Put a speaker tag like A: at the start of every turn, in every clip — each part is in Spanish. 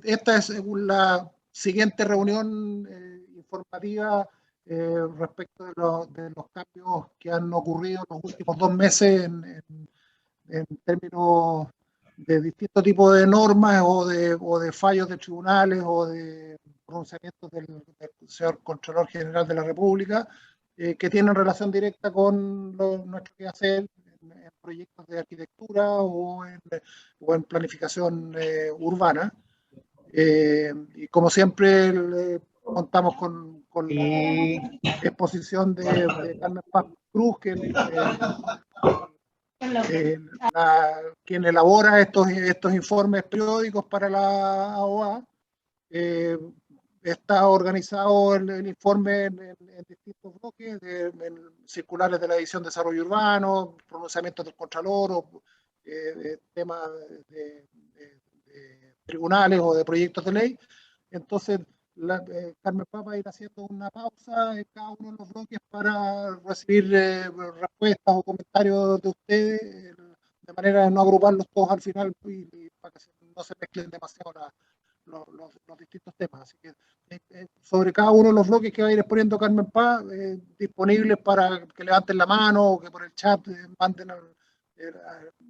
A: esta es la siguiente reunión informativa respecto de los cambios que han ocurrido en los últimos 2 meses en términos de distintos tipos de normas o de fallos de tribunales o de pronunciamientos del señor Contralor General de la República, que tienen relación directa con nuestro quehacer en proyectos de arquitectura o en planificación urbana. Y como siempre, contamos con la exposición de Carmen Paz Cruz, quien elabora estos informes periódicos para la AOA. Está organizado el informe en distintos bloques, en circulares de la División de Desarrollo Urbano, pronunciamientos del Contralor, o temas de tribunales o de proyectos de ley. Entonces, Carmen Paz va a ir haciendo una pausa en cada uno de los bloques para recibir respuestas o comentarios de ustedes, de manera de no agruparlos todos al final y para que no se mezclen demasiado los distintos temas. Así que sobre cada uno de los bloques que va a ir exponiendo Carmen Paz, disponibles para que levanten la mano o que por el chat manden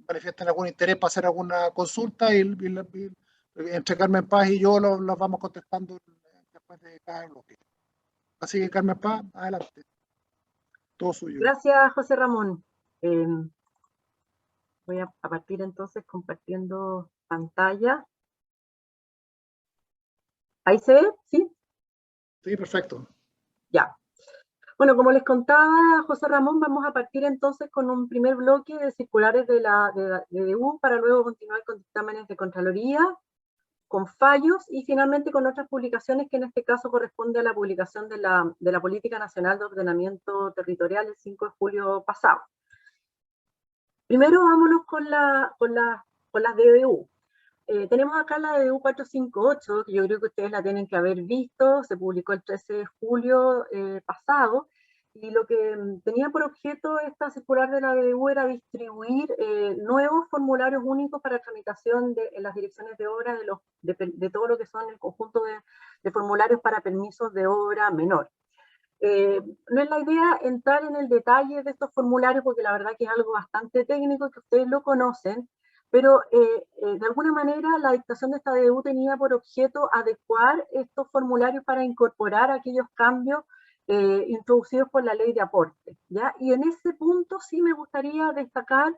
A: manifiesten algún interés para hacer alguna consulta, y entre Carmen Paz y yo las vamos contestando después de cada bloque. Así que Carmen Paz, adelante. Todo suyo.
B: Gracias, José Ramón. Voy a partir entonces compartiendo pantalla. ¿Ahí se ve? ¿Sí?
A: Sí, perfecto.
B: Ya. Bueno, como les contaba José Ramón, vamos a partir entonces con un primer bloque de circulares de DU para luego continuar con dictámenes de Contraloría, con fallos y finalmente con otras publicaciones que en este caso corresponde a la publicación de la Política Nacional de Ordenamiento Territorial el 5 de julio pasado. Primero vámonos con las DDU. Tenemos acá la DDU 458, que yo creo que ustedes la tienen que haber visto, se publicó el 13 de julio pasado, y lo que tenía por objeto esta circular de la DDU era distribuir nuevos formularios únicos para tramitación en las direcciones de obra de todo lo que son el conjunto de formularios para permisos de obra menor. No es la idea entrar en el detalle de estos formularios porque la verdad que es algo bastante técnico que ustedes lo conocen, pero de alguna manera la dictación de esta DDU tenía por objeto adecuar estos formularios para incorporar aquellos cambios introducidos por la ley de aporte, ¿ya? Y en ese punto sí me gustaría destacar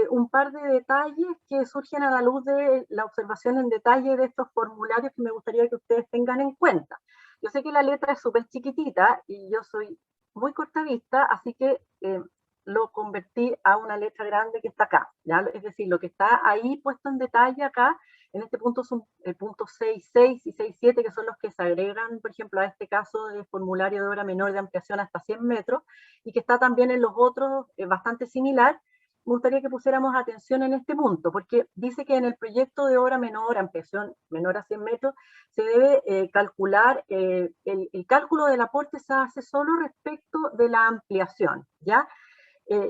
B: un par de detalles que surgen a la luz de la observación en detalle de estos formularios que me gustaría que ustedes tengan en cuenta. Yo sé que la letra es súper chiquitita y yo soy muy cortavista, así que lo convertí a una letra grande que está acá, ¿ya? Es decir, lo que está ahí puesto en detalle acá, en este punto son el punto 6.6 y 6.7, que son los que se agregan, por ejemplo, a este caso de formulario de obra menor de ampliación hasta 100 metros, y que está también en los otros bastante similar. Me gustaría que pusiéramos atención en este punto, porque dice que en el proyecto de obra menor, ampliación menor a 100 metros, se debe calcular, el cálculo del aporte se hace solo respecto de la ampliación, ¿ya?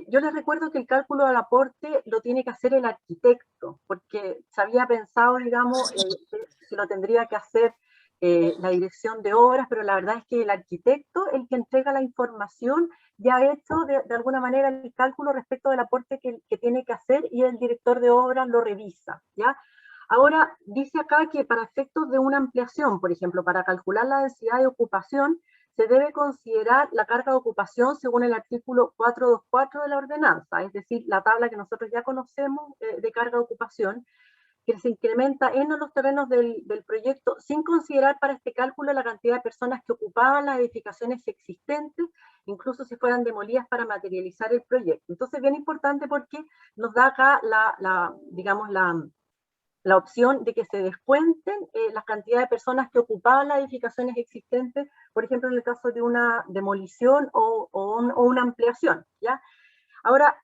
B: Yo les recuerdo que el cálculo del aporte lo tiene que hacer el arquitecto, porque se había pensado, digamos, que lo tendría que hacer la dirección de obras, pero la verdad es que el arquitecto, el que entrega la información, ya ha hecho de alguna manera el cálculo respecto del aporte que tiene que hacer y el director de obras lo revisa, ¿ya? Ahora, dice acá que para efectos de una ampliación, por ejemplo, para calcular la densidad de ocupación, se debe considerar la carga de ocupación según el artículo 424 de la ordenanza, es decir, la tabla que nosotros ya conocemos de carga de ocupación, que se incrementa en los terrenos del proyecto sin considerar para este cálculo la cantidad de personas que ocupaban las edificaciones existentes, incluso si fueran demolidas para materializar el proyecto. Entonces, bien importante porque nos da acá digamos, la opción de que se descuenten la cantidad de personas que ocupaban las edificaciones existentes, por ejemplo, en el caso de una demolición o una ampliación, ¿ya? Ahora,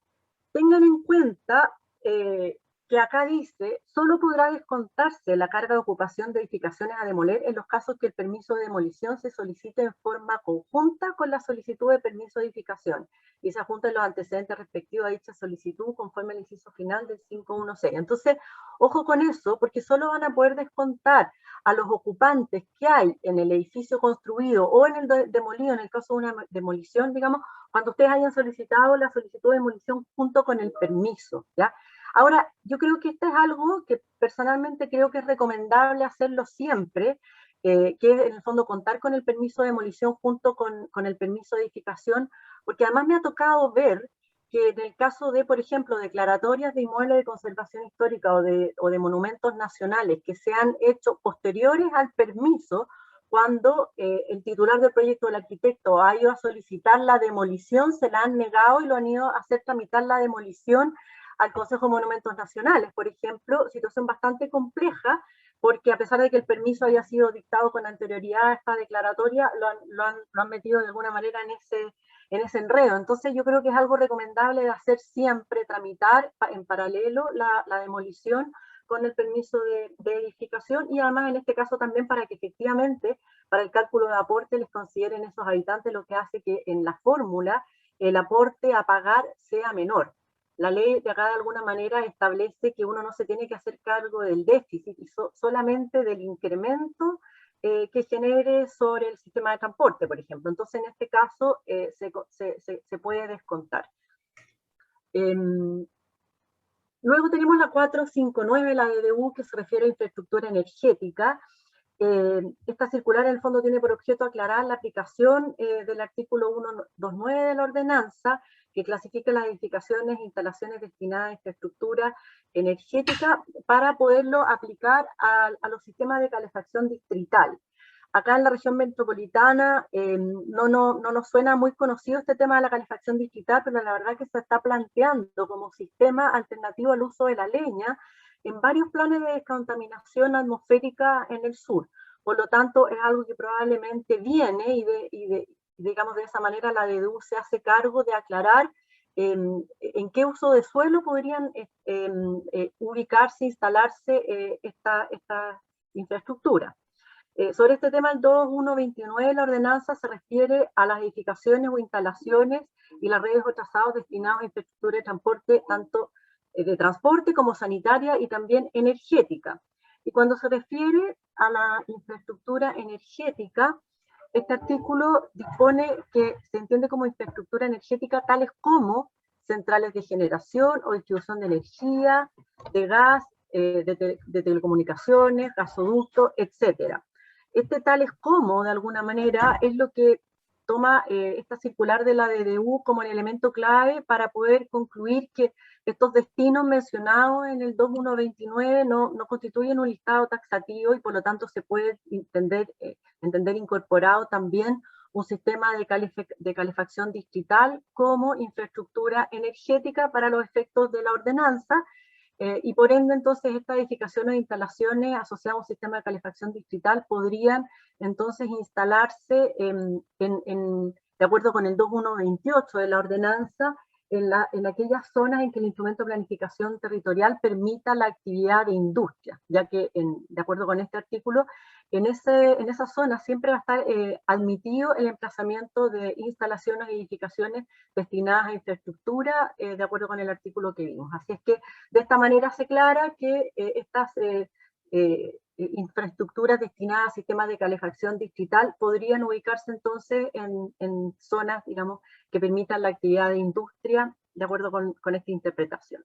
B: tengan en cuenta que que acá dice, solo podrá descontarse la carga de ocupación de edificaciones a demoler en los casos que el permiso de demolición se solicite en forma conjunta con la solicitud de permiso de edificación y se adjunten los antecedentes respectivos a dicha solicitud conforme al inciso final del 516. Entonces, ojo con eso, porque solo van a poder descontar a los ocupantes que hay en el edificio construido o en el demolido, en el caso de una demolición, digamos, cuando ustedes hayan solicitado la solicitud de demolición junto con el permiso, ¿ya? Ahora, yo creo que esto es algo que personalmente creo que es recomendable hacerlo siempre, que es en el fondo contar con el permiso de demolición junto con el permiso de edificación, porque además me ha tocado ver que en el caso de, por ejemplo, declaratorias de inmuebles de conservación histórica o de monumentos nacionales que se han hecho posteriores al permiso, cuando el titular del proyecto, el arquitecto, ha ido a solicitar la demolición, se la han negado y lo han ido a hacer tramitar la demolición al Consejo de Monumentos Nacionales, por ejemplo, situación bastante compleja, porque a pesar de que el permiso haya sido dictado con anterioridad a esta declaratoria, lo han metido de alguna manera en ese enredo. Entonces yo creo que es algo recomendable de hacer siempre, tramitar en paralelo la demolición con el permiso de edificación y además en este caso también para que efectivamente para el cálculo de aporte les consideren esos habitantes, lo que hace que en la fórmula el aporte a pagar sea menor. La ley de acá de alguna manera establece que uno no se tiene que hacer cargo del déficit y solamente del incremento que genere sobre el sistema de transporte, por ejemplo. Entonces, en este caso, se puede descontar. Luego tenemos la 459, la DDU, que se refiere a infraestructura energética. Esta circular en el fondo tiene por objeto aclarar la aplicación del artículo 129 de la ordenanza, que clasifica las edificaciones e instalaciones destinadas a infraestructura energética para poderlo aplicar a los sistemas de calefacción distrital. Acá en la región metropolitana no nos suena muy conocido este tema de la calefacción distrital, pero la verdad que se está planteando como sistema alternativo al uso de la leña en varios planes de descontaminación atmosférica en el sur. Por lo tanto, es algo que probablemente viene y digamos de esa manera la DDU se hace cargo de aclarar en qué uso de suelo podrían ubicarse, instalarse esta infraestructura. Sobre este tema, el 2129 de la ordenanza se refiere a las edificaciones o instalaciones y las redes o trazados destinados a infraestructura de transporte, tanto de transporte como sanitaria y también energética. Y cuando se refiere a la infraestructura energética, este artículo dispone que se entiende como infraestructura energética tales como centrales de generación o distribución de energía, de gas, de telecomunicaciones, gasoductos, etcétera. Este tales como, de alguna manera, es lo que toma esta circular de la DDU como el elemento clave para poder concluir que estos destinos mencionados en el 2129 no constituyen un listado taxativo y por lo tanto se puede entender incorporado también un sistema de calefacción distrital como infraestructura energética para los efectos de la ordenanza. Y por ende, entonces, estas edificaciones e instalaciones asociadas a un sistema de calefacción distrital podrían entonces instalarse de acuerdo con el 2128 de la ordenanza en aquellas zonas en que el instrumento de planificación territorial permita la actividad de industria, ya que de acuerdo con este artículo, en esa zona siempre va a estar admitido el emplazamiento de instalaciones y edificaciones destinadas a infraestructura, de acuerdo con el artículo que vimos. Así es que de esta manera se aclara que estas infraestructuras destinadas a sistemas de calefacción distrital podrían ubicarse entonces en zonas, digamos, que permitan la actividad de industria, de acuerdo con esta interpretación.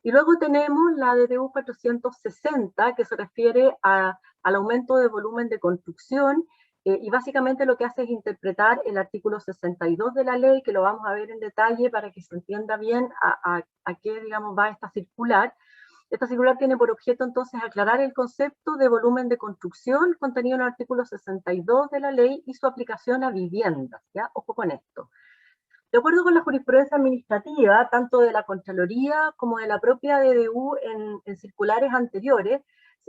B: Y luego tenemos la DDU 460, que se refiere al aumento de volumen de construcción, y básicamente lo que hace es interpretar el artículo 62 de la ley, que lo vamos a ver en detalle para que se entienda bien a qué, digamos, va esta circular. Esta circular tiene por objeto entonces aclarar el concepto de volumen de construcción contenido en el artículo 62 de la ley y su aplicación a viviendas, ¿ya? Ojo con esto. De acuerdo con la jurisprudencia administrativa, tanto de la Contraloría como de la propia DDU en circulares anteriores,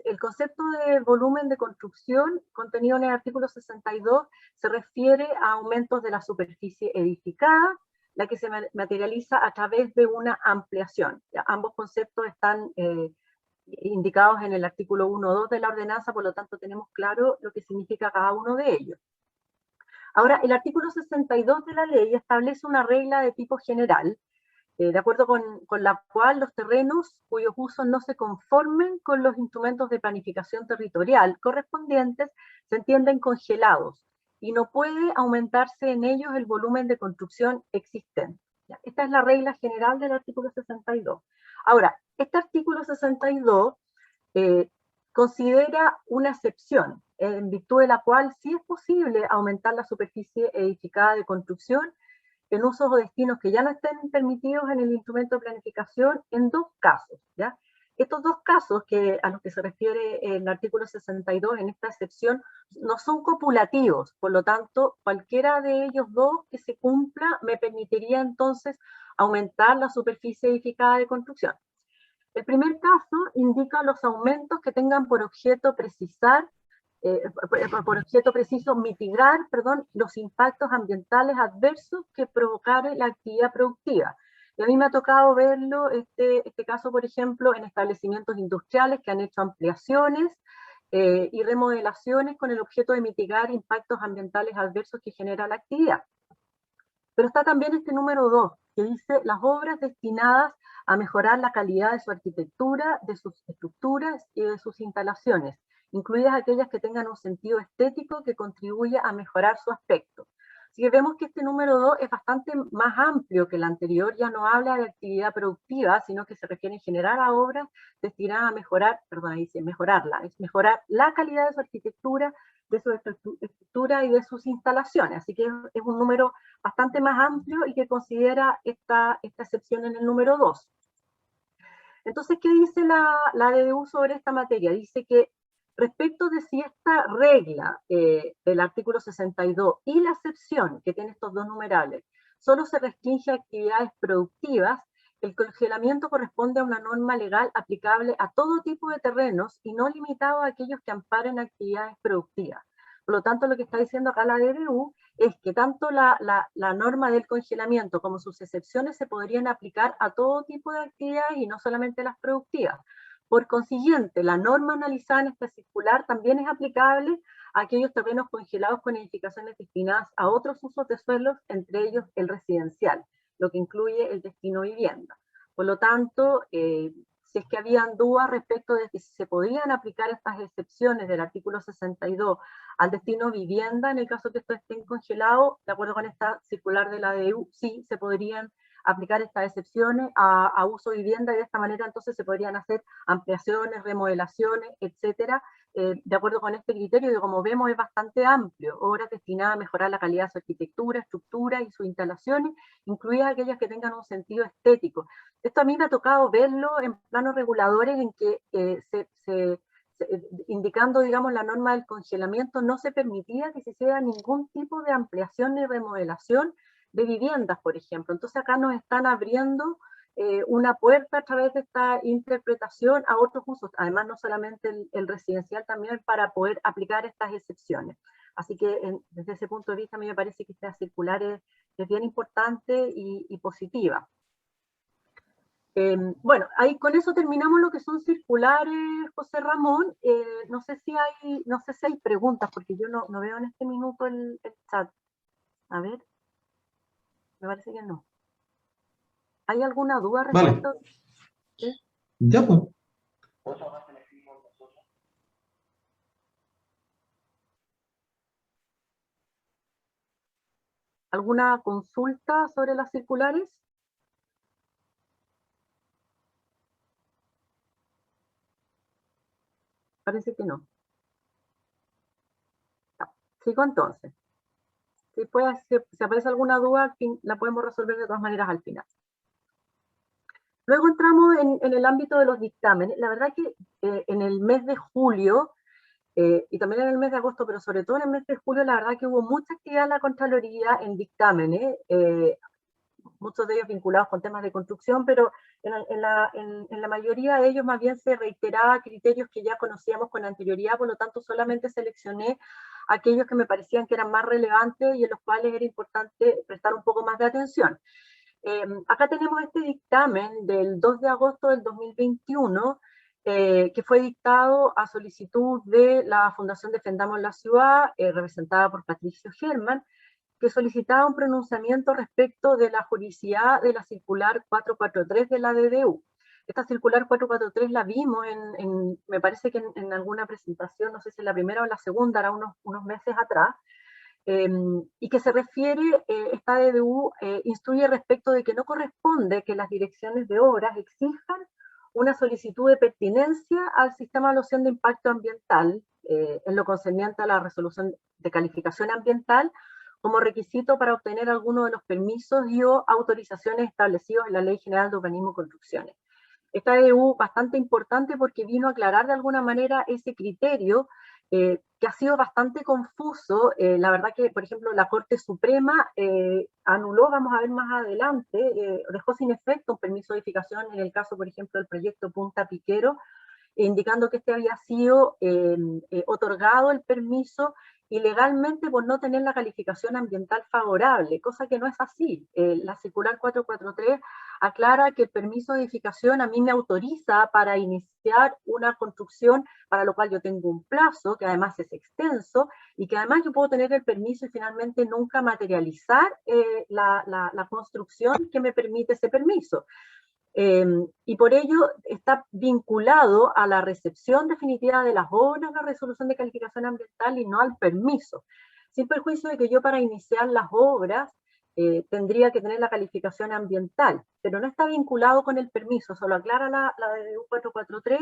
B: el concepto de volumen de construcción contenido en el artículo 62 se refiere a aumentos de la superficie edificada, la que se materializa a través de una ampliación. ¿Ya? Ambos conceptos están indicados en el artículo 1.2 de la ordenanza, por lo tanto tenemos claro lo que significa cada uno de ellos. Ahora, el artículo 62 de la ley establece una regla de tipo general, de acuerdo con la cual los terrenos cuyos usos no se conformen con los instrumentos de planificación territorial correspondientes se entienden congelados y no puede aumentarse en ellos el volumen de construcción existente. ¿Ya? Esta es la regla general del artículo 62. Ahora, este artículo 62 considera una excepción, en virtud de la cual sí es posible aumentar la superficie edificada de construcción en usos o destinos que ya no estén permitidos en el instrumento de planificación en dos casos, ¿ya? Estos dos casos a los que se refiere el artículo 62 en esta excepción no son copulativos, por lo tanto, cualquiera de ellos dos que se cumpla me permitiría entonces aumentar la superficie edificada de construcción. El primer caso indica los aumentos que tengan por objeto mitigar, los impactos ambientales adversos que provocare la actividad productiva. Y a mí me ha tocado verlo, este caso, por ejemplo, en establecimientos industriales que han hecho ampliaciones y remodelaciones con el objeto de mitigar impactos ambientales adversos que genera la actividad. Pero está también este número 2, que dice las obras destinadas a mejorar la calidad de su arquitectura, de sus estructuras y de sus instalaciones, incluidas aquellas que tengan un sentido estético que contribuya a mejorar su aspecto. Así que vemos que este número 2 es bastante más amplio que el anterior, ya no habla de actividad productiva, sino que se refiere en general a obras destinadas a mejorar, mejorarla, es mejorar la calidad de su arquitectura, de su estructura y de sus instalaciones. Así que es un número bastante más amplio y que considera esta excepción en el número 2. Entonces, ¿qué dice la DDU sobre esta materia? Dice que respecto de si esta regla del artículo 62 y la excepción que tiene estos dos numerales solo se restringe a actividades productivas, el congelamiento corresponde a una norma legal aplicable a todo tipo de terrenos y no limitado a aquellos que amparen actividades productivas. Por lo tanto, lo que está diciendo acá la DDU es que tanto la norma del congelamiento como sus excepciones se podrían aplicar a todo tipo de actividades y no solamente las productivas. Por consiguiente, la norma analizada en esta circular también es aplicable a aquellos terrenos congelados con edificaciones destinadas a otros usos de suelos, entre ellos el residencial, lo que incluye el destino vivienda. Por lo tanto, si es que habían dudas respecto de si se podían aplicar estas excepciones del artículo 62 al destino vivienda, en el caso que esto esté congelado, de acuerdo con esta circular de la DDU, sí se podrían aplicar estas excepciones a uso vivienda y de esta manera entonces se podrían hacer ampliaciones, remodelaciones, etcétera, de acuerdo con este criterio que como vemos es bastante amplio, obras destinadas a mejorar la calidad de su arquitectura, estructura y sus instalaciones, incluidas aquellas que tengan un sentido estético. Esto a mí me ha tocado verlo en planos reguladores en que indicando, digamos, la norma del congelamiento, no se permitía que se hiciera ningún tipo de ampliación ni remodelación de viviendas, por ejemplo. Entonces acá nos están abriendo una puerta a través de esta interpretación a otros usos, además no solamente el residencial, también para poder aplicar estas excepciones. Así que desde ese punto de vista a mí me parece que esta circular es bien importante y positiva. Bueno, ahí con eso terminamos lo que son circulares, José Ramón. No sé si hay preguntas, porque yo no veo en este minuto el chat. A ver, me parece que no. ¿Hay alguna duda respecto?
C: Vale. ¿Sí? Ya, pues.
B: ¿Alguna consulta sobre las circulares? Parece que no. Sigo entonces. Si aparece alguna duda, la podemos resolver de todas maneras al final. Luego entramos en el ámbito de los dictámenes. La verdad que en el mes de julio, y también en el mes de agosto, pero sobre todo en el mes de julio, la verdad que hubo mucha actividad en la Contraloría en dictámenes, muchos de ellos vinculados con temas de construcción, pero en la mayoría de ellos más bien se reiteraba criterios que ya conocíamos con anterioridad, por lo tanto solamente seleccioné aquellos que me parecían que eran más relevantes y en los cuales era importante prestar un poco más de atención. Acá tenemos este dictamen del 2 de agosto del 2021, que fue dictado a solicitud de la Fundación Defendamos la Ciudad, representada por Patricio Herman, que solicitaba un pronunciamiento respecto de la juridicidad de la circular 443 de la DDU. Esta circular 443 la vimos me parece que en alguna presentación, no sé si en la primera o en la segunda, era unos meses atrás, y que se refiere, esta DDU instruye respecto de que no corresponde que las direcciones de obras exijan una solicitud de pertinencia al sistema de evaluación de impacto ambiental, en lo concerniente a la resolución de calificación ambiental, como requisito para obtener alguno de los permisos y o autorizaciones establecidos en la Ley General de Urbanismo y Construcciones. Esta DDU bastante importante porque vino a aclarar de alguna manera ese criterio que ha sido bastante confuso. La verdad que, por ejemplo, la Corte Suprema anuló, vamos a ver más adelante, dejó sin efecto un permiso de edificación en el caso, por ejemplo, del proyecto Punta Piquero, indicando que este había sido otorgado el permiso ilegalmente por no tener la calificación ambiental favorable, cosa que no es así. La circular 443 aclara que el permiso de edificación a mí me autoriza para iniciar una construcción para lo cual yo tengo un plazo, que además es extenso, y que además yo puedo tener el permiso y finalmente nunca materializar la construcción que me permite ese permiso. Y por ello está vinculado a la recepción definitiva de las obras, la resolución de calificación ambiental y no al permiso. Sin perjuicio de que yo para iniciar las obras tendría que tener la calificación ambiental, pero no está vinculado con el permiso, solo aclara la DDU 443.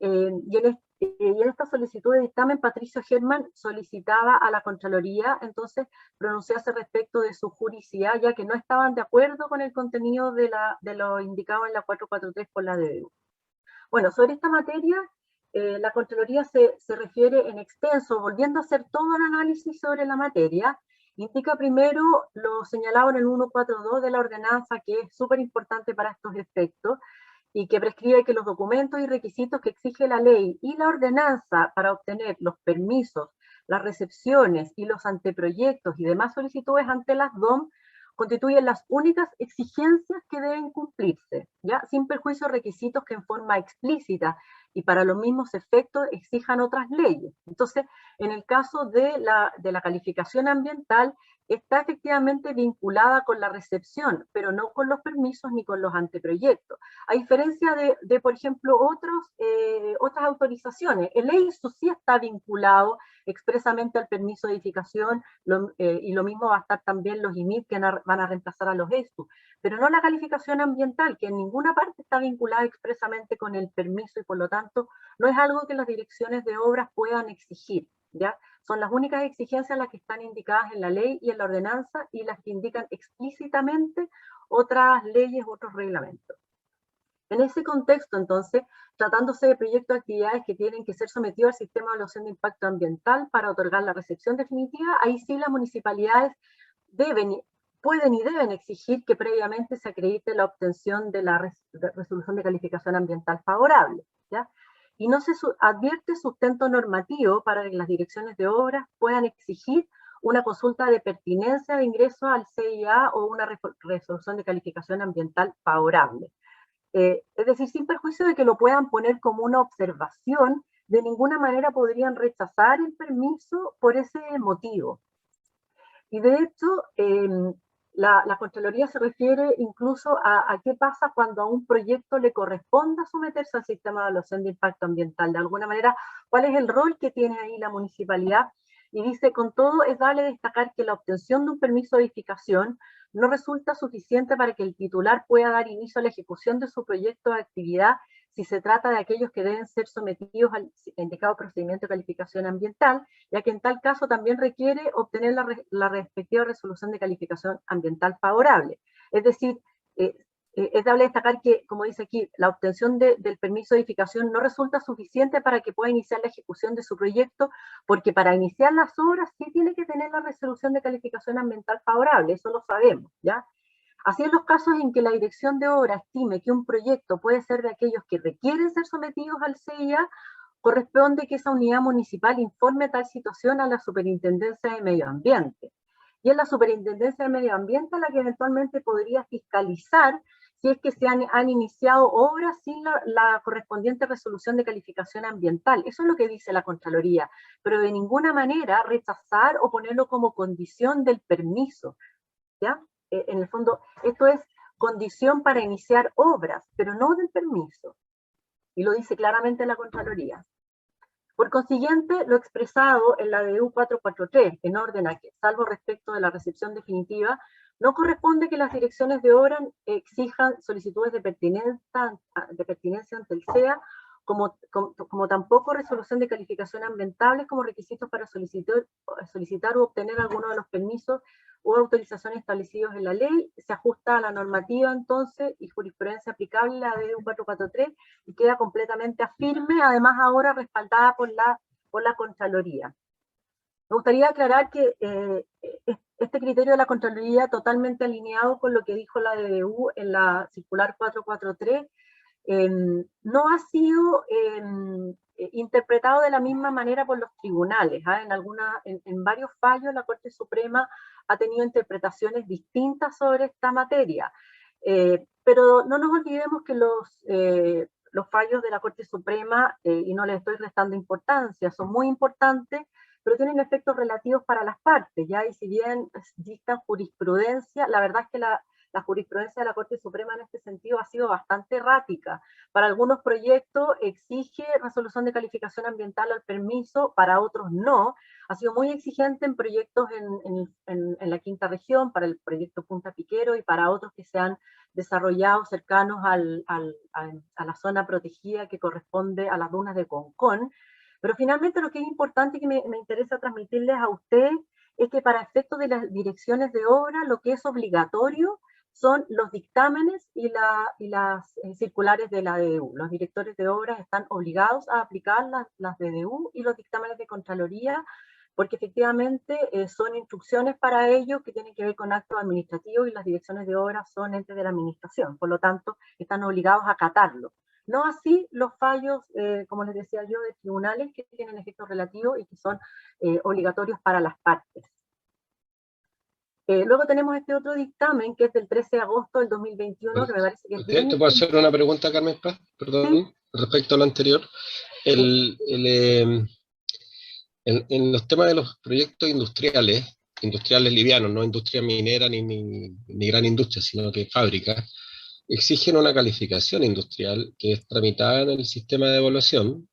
B: Y en esta solicitud de dictamen, Patricio Herman solicitaba a la Contraloría entonces pronunciarse respecto de su juridicidad, ya que no estaban de acuerdo con el contenido de lo indicado en la 443 por la DDU. Bueno, sobre esta materia, la Contraloría se refiere en extenso, volviendo a hacer todo el análisis sobre la materia. Indica primero lo señalado en el 142 de la ordenanza, que es súper importante para estos efectos, y que prescribe que los documentos y requisitos que exige la ley y la ordenanza para obtener los permisos, las recepciones y los anteproyectos y demás solicitudes ante las DOM constituyen las únicas exigencias que deben cumplirse, ¿ya? Sin perjuicio de requisitos que en forma explícita y para los mismos efectos exijan otras leyes. Entonces, en el caso de la calificación ambiental, está efectivamente vinculada con la recepción, pero no con los permisos ni con los anteproyectos. A diferencia de por ejemplo, otras autorizaciones, el EISU sí está vinculado expresamente al permiso de edificación, y lo mismo va a estar también los IMIP que van a reemplazar a los EISU, pero no la calificación ambiental, que en ninguna parte está vinculada expresamente con el permiso y por lo tanto no es algo que las direcciones de obras puedan exigir, ¿ya? Son las únicas exigencias las que están indicadas en la ley y en la ordenanza y las que indican explícitamente otras leyes u otros reglamentos. En ese contexto, entonces, tratándose de proyectos de actividades que tienen que ser sometidos al sistema de evaluación de impacto ambiental para otorgar la recepción definitiva, ahí sí las municipalidades pueden y deben exigir que previamente se acredite la obtención de la resolución de calificación ambiental favorable, ¿ya? Y no se advierte sustento normativo para que las direcciones de obras puedan exigir una consulta de pertinencia de ingreso al CIA o una resolución de calificación ambiental favorable. Es decir, sin perjuicio de que lo puedan poner como una observación, de ninguna manera podrían rechazar el permiso por ese motivo. Y de hecho, la Contraloría se refiere incluso a qué pasa cuando a un proyecto le corresponda someterse al sistema de evaluación de impacto ambiental. De alguna manera, ¿cuál es el rol que tiene ahí la municipalidad? Y dice, con todo, es dable destacar que la obtención de un permiso de edificación no resulta suficiente para que el titular pueda dar inicio a la ejecución de su proyecto de actividad si se trata de aquellos que deben ser sometidos al indicado procedimiento de calificación ambiental, ya que en tal caso también requiere obtener la respectiva resolución de calificación ambiental favorable. Es decir, es dable destacar que, como dice aquí, la obtención del permiso de edificación no resulta suficiente para que pueda iniciar la ejecución de su proyecto, porque para iniciar las obras sí tiene que tener la resolución de calificación ambiental favorable, eso lo sabemos, ¿ya? Así en los casos en que la dirección de obra estime que un proyecto puede ser de aquellos que requieren ser sometidos al CIA corresponde que esa unidad municipal informe tal situación a la Superintendencia de Medio Ambiente. Y es la Superintendencia de Medio Ambiente la que eventualmente podría fiscalizar si es que se han iniciado obras sin la correspondiente resolución de calificación ambiental. Eso es lo que dice la Contraloría, pero de ninguna manera rechazar o ponerlo como condición del permiso, ¿ya? En el fondo, esto es condición para iniciar obras, pero no del permiso. Y lo dice claramente la Contraloría. Por consiguiente, lo expresado en la DU 443, en orden a que, salvo respecto de la recepción definitiva, no corresponde que las direcciones de obra exijan solicitudes de pertinencia ante el SEA, como tampoco resolución de calificación ambientales como requisitos para solicitar o obtener alguno de los permisos o autorizaciones establecidos en la ley. Se ajusta a la normativa entonces y jurisprudencia aplicable a la DU 443 y queda completamente firme, además ahora respaldada por la Contraloría. Me gustaría aclarar que este criterio de la Contraloría, totalmente alineado con lo que dijo la DDU en la circular 443, no ha sido interpretado de la misma manera por los tribunales. En varios fallos la Corte Suprema ha tenido interpretaciones distintas sobre esta materia. Pero no nos olvidemos que los fallos de la Corte Suprema, y no les estoy restando importancia, son muy importantes, pero tienen efectos relativos para las partes, ¿ya? Y si bien dictan jurisprudencia, la verdad es que la jurisprudencia de la Corte Suprema en este sentido ha sido bastante errática. Para algunos proyectos exige resolución de calificación ambiental al permiso, para otros no. Ha sido muy exigente en proyectos en la quinta región, para el proyecto Punta Piquero y para otros que se han desarrollado cercanos a la zona protegida que corresponde a las dunas de Concón. Pero finalmente lo que es importante y que me interesa transmitirles a ustedes es que para efectos de las direcciones de obra lo que es obligatorio son los dictámenes y las circulares de la DDU. Los directores de obras están obligados a aplicar las DDU y los dictámenes de Contraloría, porque efectivamente son instrucciones para ellos que tienen que ver con actos administrativos y las direcciones de obras son entes de la administración, por lo tanto están obligados a acatarlo. No así los fallos, como les decía yo, de tribunales que tienen efectos relativos y que son obligatorios para las partes. Luego tenemos este otro dictamen que es del 13 de agosto del 2021, que me parece que es bien...
D: ¿Te puedo hacer una pregunta, Carmen Paz? Perdón, ¿sí? Respecto a lo anterior. En los temas de los proyectos industriales livianos, no industria minera ni gran industria, sino que fábricas, exigen una calificación industrial que es tramitada en el sistema de evaluación,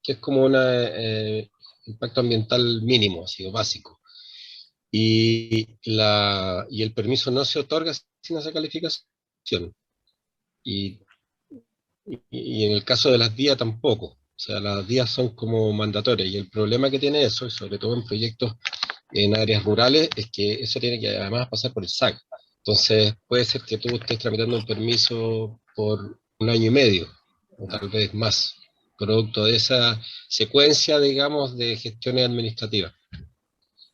D: que es como un impacto ambiental mínimo, así, o básico. Y el permiso no se otorga sin esa calificación. Y en el caso de las DIA tampoco. O sea, las DIA son como mandatorias. Y el problema que tiene eso, y sobre todo en proyectos en áreas rurales, es que eso tiene que además pasar por el SAC. Entonces, puede ser que tú estés tramitando un permiso por 1 año y medio, o tal vez más, producto de esa secuencia, digamos, de gestiones administrativas.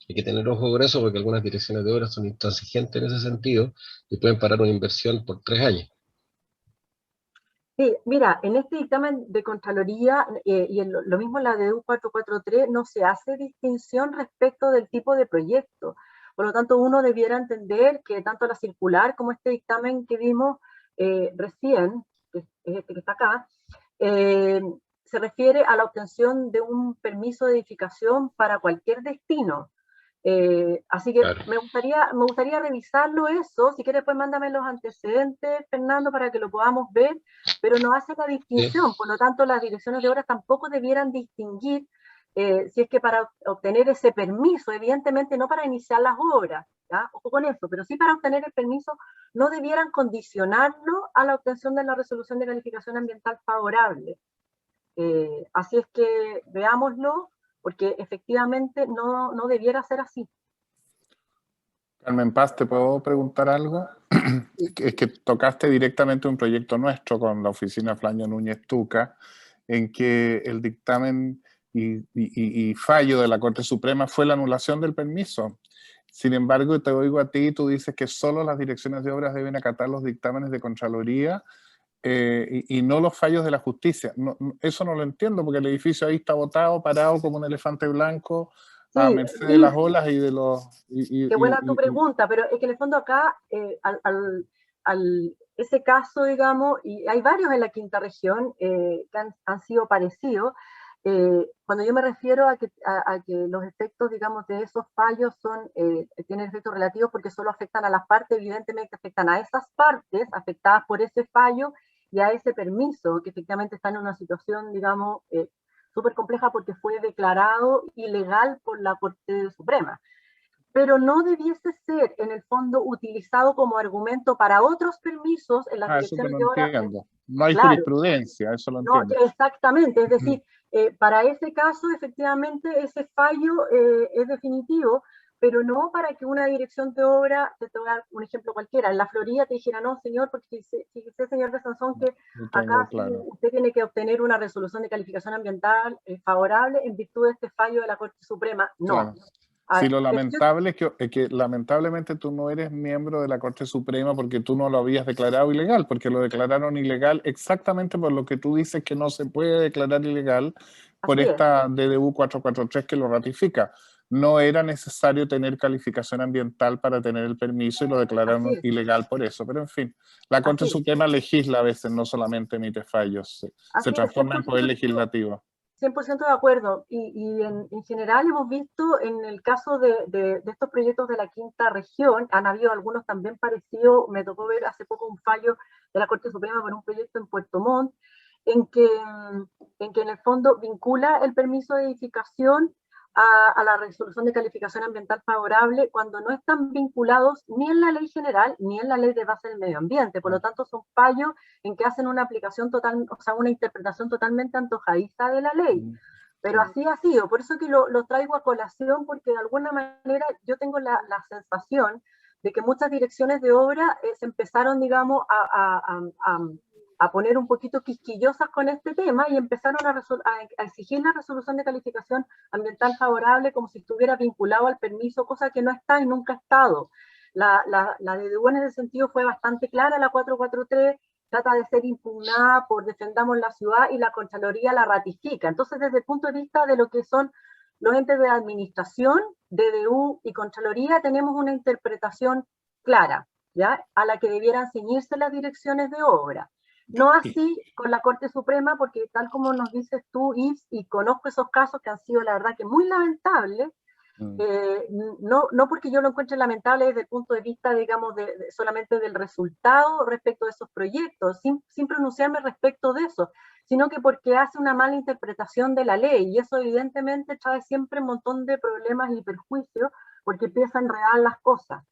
D: Hay que tener ojo con eso porque algunas direcciones de obras son intransigentes en ese sentido y pueden parar una inversión por 3 años.
B: Sí, mira, en este dictamen de Contraloría y lo mismo en la DDU 443 no se hace distinción respecto del tipo de proyecto. Por lo tanto, uno debiera entender que tanto la circular como este dictamen que vimos recién, que es este que está acá, se refiere a la obtención de un permiso de edificación para cualquier destino. Así que claro, me gustaría revisarlo eso. Si quieres, pues mándame los antecedentes, Fernando, para que lo podamos ver, pero no hace la distinción. Por lo tanto, las direcciones de obras tampoco debieran distinguir si es que para obtener ese permiso, evidentemente no para iniciar las obras, ¿ya? Ojo con eso, pero sí para obtener el permiso no debieran condicionarlo a la obtención de la resolución de calificación ambiental favorable. Así es que veámoslo, porque efectivamente no debiera ser así.
E: Carmen Paz, ¿te puedo preguntar algo? Es que tocaste directamente un proyecto nuestro con la oficina Flaño Núñez Tuca, en que el dictamen y fallo de la Corte Suprema fue la anulación del permiso. Sin embargo, te oigo a ti y tú dices que solo las direcciones de obras deben acatar los dictámenes de Contraloría y no los fallos de la justicia. Eso no lo entiendo, porque el edificio ahí está botado, parado como un elefante blanco, a
B: Sí,
E: merced de las olas y de los...
B: qué buena tu pregunta, pero es que en el fondo acá, ese caso, digamos, y hay varios en la quinta región que han sido parecidos, cuando yo me refiero a que los efectos, digamos, de esos fallos tienen efectos relativos porque solo afectan a las partes, evidentemente afectan a esas partes afectadas por ese fallo y a ese permiso, que efectivamente están en una situación, digamos, súper compleja porque fue declarado ilegal por la Corte Suprema. Pero no debiese ser, en el fondo, utilizado como argumento para otros permisos en las
E: eso te
B: direcciones
E: lo
B: de obra.
E: entiendo. No hay
B: Claro,
E: jurisprudencia, eso lo
B: no,
E: entiendo.
B: exactamente, es decir, para ese caso, efectivamente, ese fallo es definitivo, pero no para que una dirección de obra, te voy a dar un ejemplo cualquiera, en la Florida te dijera, no, señor, porque fíjese, señor de Sansón, que
E: Lo tengo
B: acá
E: claro.
B: usted tiene que obtener una resolución de calificación ambiental favorable en virtud de este fallo de la Corte Suprema. No.
E: Claro. Sí, lo lamentable es que lamentablemente tú no eres miembro de la Corte Suprema porque tú no lo habías declarado ilegal, porque lo declararon ilegal exactamente por lo que tú dices que no se puede declarar ilegal por esta DDU 443 que lo ratifica. No era necesario tener calificación ambiental para tener el permiso y lo declararon ilegal por eso. Pero en fin, la Corte Suprema legisla a veces, no solamente emite fallos, se transforma en poder legislativo.
B: 100% de acuerdo. Y en general hemos visto en el caso de estos proyectos de la quinta región, han habido algunos también parecidos. Me tocó ver hace poco un fallo de la Corte Suprema por un proyecto en Puerto Montt, en que en el fondo vincula el permiso de edificación a la resolución de calificación ambiental favorable cuando no están vinculados ni en la ley general ni en la ley de base del medio ambiente. Por lo tanto, son fallos en que hacen una aplicación total, o sea, una interpretación totalmente antojadiza de la ley. Pero así ha sido, por eso que lo traigo a colación, porque de alguna manera yo tengo la sensación de que muchas direcciones de obra se empezaron, digamos, a poner un poquito quisquillosas con este tema y empezaron a exigir la resolución de calificación ambiental favorable como si estuviera vinculado al permiso, cosa que no está y nunca ha estado. La DDU en ese sentido fue bastante clara, la 443, trata de ser impugnada por Defendamos la Ciudad y la Contraloría la ratifica. Entonces, desde el punto de vista de lo que son los entes de administración, DDU y Contraloría, tenemos una interpretación clara, ¿ya? A la que debieran ceñirse las direcciones de obra. No así con la Corte Suprema, porque tal como nos dices tú, Yves, y conozco esos casos que han sido, la verdad, que muy lamentables, no porque yo lo encuentre lamentable desde el punto de vista, digamos, solamente del resultado respecto de esos proyectos, sin pronunciarme respecto de eso, sino que porque hace una mala interpretación de la ley, y eso evidentemente trae siempre un montón de problemas y perjuicios, porque empieza a enredar las cosas.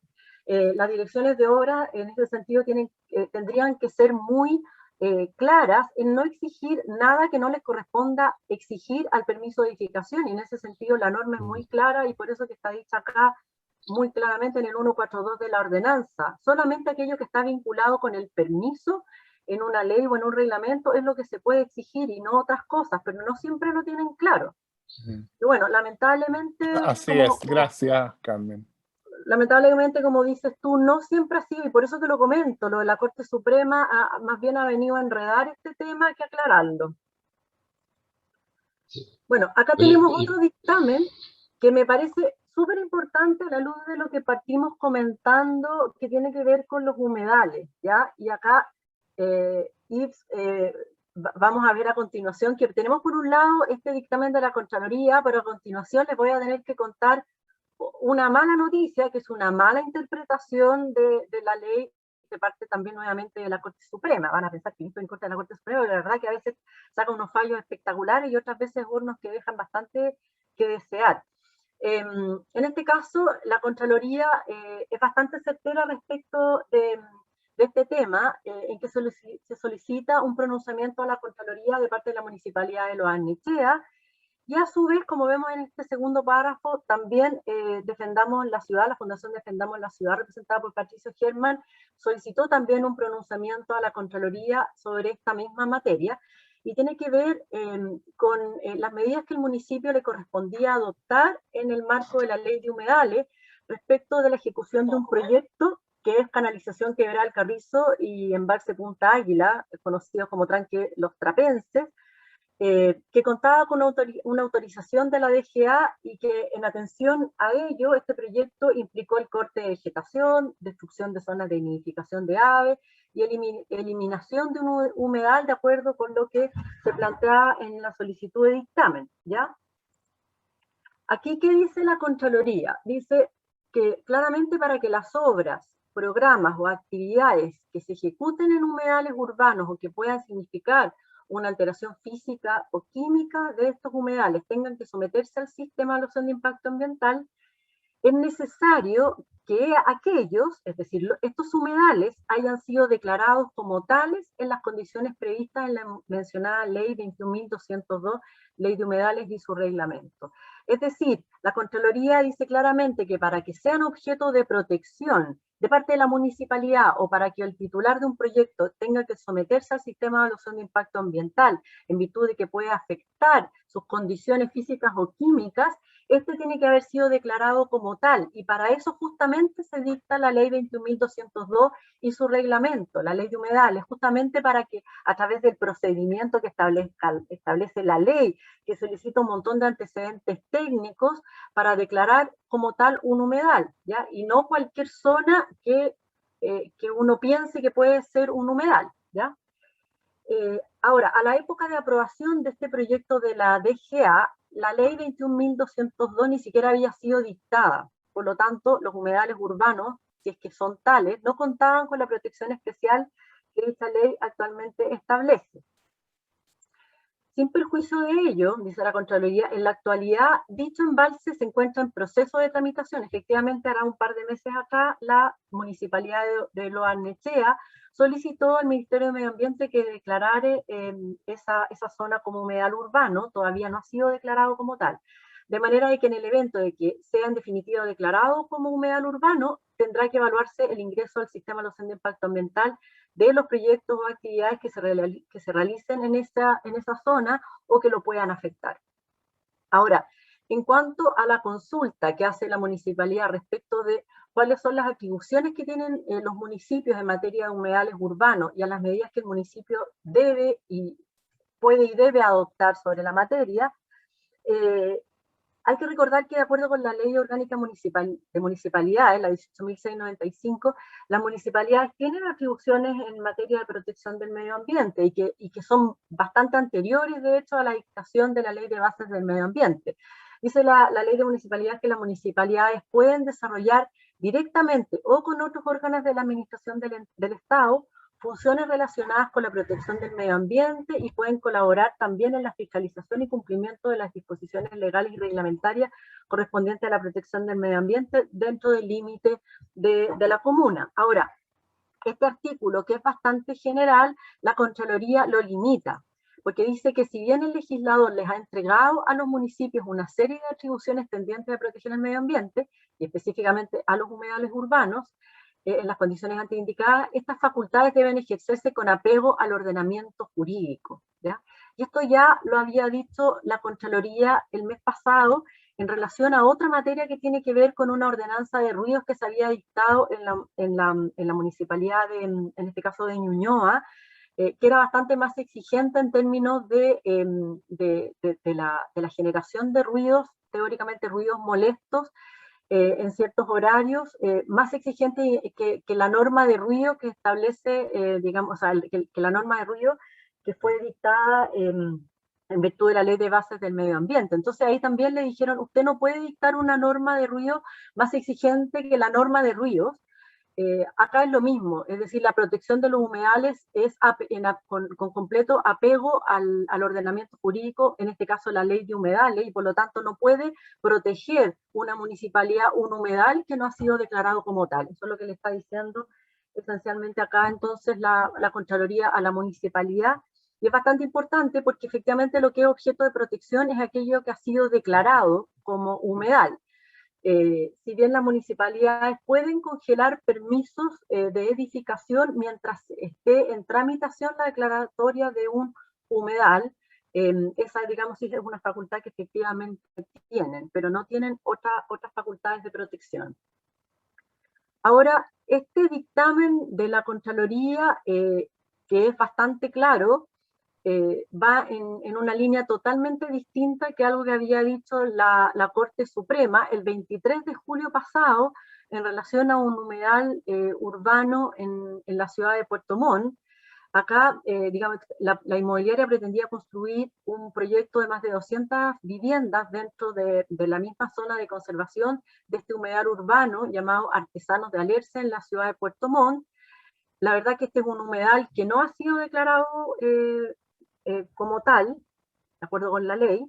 B: Las direcciones de obra, en ese sentido, tendrían que ser muy claras en no exigir nada que no les corresponda exigir al permiso de edificación, y en ese sentido la norma es muy clara y por eso que está dicha acá muy claramente en el 142 de la ordenanza. Solamente aquello que está vinculado con el permiso en una ley o en un reglamento es lo que se puede exigir y no otras cosas, pero no siempre lo tienen claro. Y bueno, lamentablemente...
E: Así es, gracias, Carmen.
B: Lamentablemente, como dices tú, no siempre ha sido, y por eso te lo comento, lo de la Corte Suprema más bien ha venido a enredar este tema que aclararlo. Bueno, acá tenemos otro dictamen que me parece súper importante a la luz de lo que partimos comentando, que tiene que ver con los humedales, ¿ya? Y acá, Yves, vamos a ver a continuación que tenemos por un lado este dictamen de la Contraloría, pero a continuación les voy a tener que contar una mala noticia, que es una mala interpretación de la ley de parte también nuevamente de la Corte Suprema. Van a pensar que esto en contra de la Corte Suprema, pero la verdad que a veces saca unos fallos espectaculares y otras veces unos que dejan bastante que desear. En este caso, la Contraloría es bastante certera respecto de este tema, en que se solicita un pronunciamiento a la Contraloría de parte de la Municipalidad de Lo Barnechea. Y a su vez, como vemos en este segundo párrafo, también Defendamos la Ciudad, la Fundación Defendamos la Ciudad, representada por Patricio Germán, solicitó también un pronunciamiento a la Contraloría sobre esta misma materia, y tiene que ver con las medidas que el municipio le correspondía adoptar en el marco de la ley de humedales respecto de la ejecución de un proyecto que es Canalización Quebrada Carrizo y Embalse Punta Águila, conocidos como tranque Los Trapenses, que contaba con una autorización de la DGA y que en atención a ello, este proyecto implicó el corte de vegetación, destrucción de zonas de nidificación de aves y eliminación de un humedal de acuerdo con lo que se plantea en la solicitud de dictamen, ¿ya? Aquí, ¿qué dice la Contraloría? Dice que claramente para que las obras, programas o actividades que se ejecuten en humedales urbanos o que puedan significar una alteración física o química de estos humedales tengan que someterse al sistema de evaluación de impacto ambiental, es necesario que aquellos, es decir, estos humedales, hayan sido declarados como tales en las condiciones previstas en la mencionada Ley 21.202, Ley de Humedales y su reglamento. Es decir, la Contraloría dice claramente que para que sean objeto de protección de parte de la municipalidad o para que el titular de un proyecto tenga que someterse al sistema de evaluación de impacto ambiental en virtud de que puede afectar sus condiciones físicas o químicas, este tiene que haber sido declarado como tal, y para eso justamente se dicta la Ley 21.202 y su reglamento, la Ley de Humedales, justamente para que a través del procedimiento que establece la ley, que solicita un montón de antecedentes técnicos para declarar como tal un humedal, ¿ya? Y no cualquier zona que uno piense que puede ser un humedal, ¿ya? Ahora, a la época de aprobación de este proyecto de la DGA, la ley 21.202 ni siquiera había sido dictada. Por lo tanto, los humedales urbanos, si es que son tales, no contaban con la protección especial que esta ley actualmente establece. Sin perjuicio de ello, dice la Contraloría, en la actualidad dicho embalse se encuentra en proceso de tramitación. Efectivamente, hará un par de meses atrás, la Municipalidad de Lo Barnechea solicitó al Ministerio de Medio Ambiente que declarara esa zona como humedal urbano, todavía no ha sido declarado como tal. De manera de que en el evento de que sea en definitiva declarado como humedal urbano, tendrá que evaluarse el ingreso al sistema de evaluación de impacto ambiental de los proyectos o actividades que se realicen en esa zona o que lo puedan afectar. Ahora, en cuanto a la consulta que hace la municipalidad respecto de cuáles son las atribuciones que tienen los municipios en materia de humedales urbanos y a las medidas que el municipio puede y debe adoptar sobre la materia, hay que recordar que de acuerdo con la Ley Orgánica de Municipalidades, la 18.695, las municipalidades tienen atribuciones en materia de protección del medio ambiente y que son bastante anteriores, de hecho, a la dictación de la Ley de Bases del Medio Ambiente. Dice la Ley de Municipalidades que las municipalidades pueden desarrollar directamente o con otros órganos de la administración del Estado funciones relacionadas con la protección del medio ambiente y pueden colaborar también en la fiscalización y cumplimiento de las disposiciones legales y reglamentarias correspondientes a la protección del medio ambiente dentro del límite de la comuna. Ahora, este artículo, que es bastante general, la Contraloría lo limita, porque dice que si bien el legislador les ha entregado a los municipios una serie de atribuciones tendientes a proteger el medio ambiente, y específicamente a los humedales urbanos, en las condiciones antes indicadas, estas facultades deben ejercerse con apego al ordenamiento jurídico, ¿ya? Y esto ya lo había dicho la Contraloría el mes pasado en relación a otra materia que tiene que ver con una ordenanza de ruidos que se había dictado en la municipalidad, en este caso de Ñuñoa, que era bastante más exigente en términos de la generación de ruidos, teóricamente ruidos molestos, en ciertos horarios, más exigente que la norma de ruido que establece, digamos, o sea, que la norma de ruido que fue dictada en virtud de la Ley de Bases del Medio Ambiente. Entonces ahí también le dijeron, usted no puede dictar una norma de ruido más exigente que la norma de ruidos. Acá es lo mismo, es decir, la protección de los humedales es con completo apego al ordenamiento jurídico, en este caso la ley de humedales, y por lo tanto no puede proteger una municipalidad un humedal que no ha sido declarado como tal. Eso es lo que le está diciendo esencialmente acá entonces la Contraloría a la municipalidad, y es bastante importante porque efectivamente lo que es objeto de protección es aquello que ha sido declarado como humedal. Si bien las municipalidades pueden congelar permisos de edificación mientras esté en tramitación la declaratoria de un humedal, esa, digamos, es una facultad que efectivamente tienen, pero no tienen otras facultades de protección. Ahora, Este dictamen de la Contraloría, que es bastante claro, va en una línea totalmente distinta que algo que había dicho la Corte Suprema el 23 de julio pasado en relación a un humedal urbano en la ciudad de Puerto Montt. Acá, digamos, la inmobiliaria pretendía construir un proyecto de más de 200 viviendas dentro de la misma zona de conservación de este humedal urbano llamado Artesanos de Alerce en la ciudad de Puerto Montt. La verdad que este es un humedal que no ha sido declarado como tal, de acuerdo con la ley,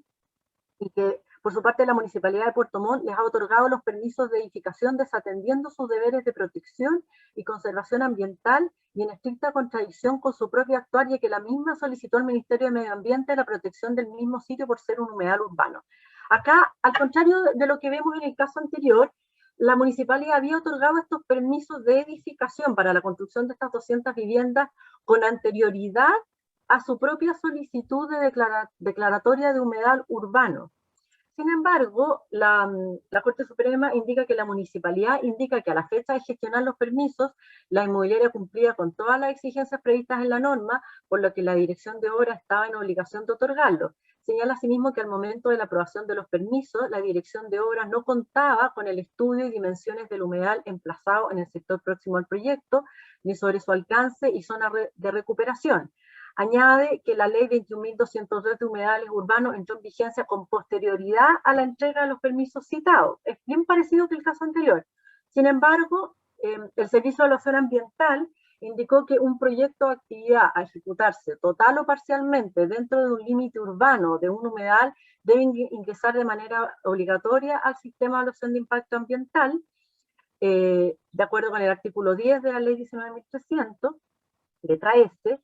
B: y que por su parte la Municipalidad de Puerto Montt les ha otorgado los permisos de edificación desatendiendo sus deberes de protección y conservación ambiental y en estricta contradicción con su propio actuar, ya que la misma solicitó al Ministerio de Medio Ambiente la protección del mismo sitio por ser un humedal urbano. Acá, al contrario de lo que vemos en el caso anterior, la Municipalidad había otorgado estos permisos de edificación para la construcción de estas 200 viviendas con anterioridad a su propia solicitud de declaratoria de humedal urbano. Sin embargo, la Corte Suprema indica que la Municipalidad indica que a la fecha de gestionar los permisos, la inmobiliaria cumplía con todas las exigencias previstas en la norma, por lo que la Dirección de Obras estaba en obligación de otorgarlo. Señala asimismo que al momento de la aprobación de los permisos, la Dirección de Obras no contaba con el estudio y dimensiones del humedal emplazado en el sector próximo al proyecto, ni sobre su alcance y zona de recuperación. Añade que la ley 21.202 de humedales urbanos entró en vigencia con posterioridad a la entrega de los permisos citados. Es bien parecido que el caso anterior. Sin embargo, el Servicio de Evaluación Ambiental indicó que un proyecto o actividad a ejecutarse total o parcialmente dentro de un límite urbano de un humedal debe ingresar de manera obligatoria al sistema de evaluación de impacto ambiental, de acuerdo con el artículo 10 de la ley 19.300, letra S,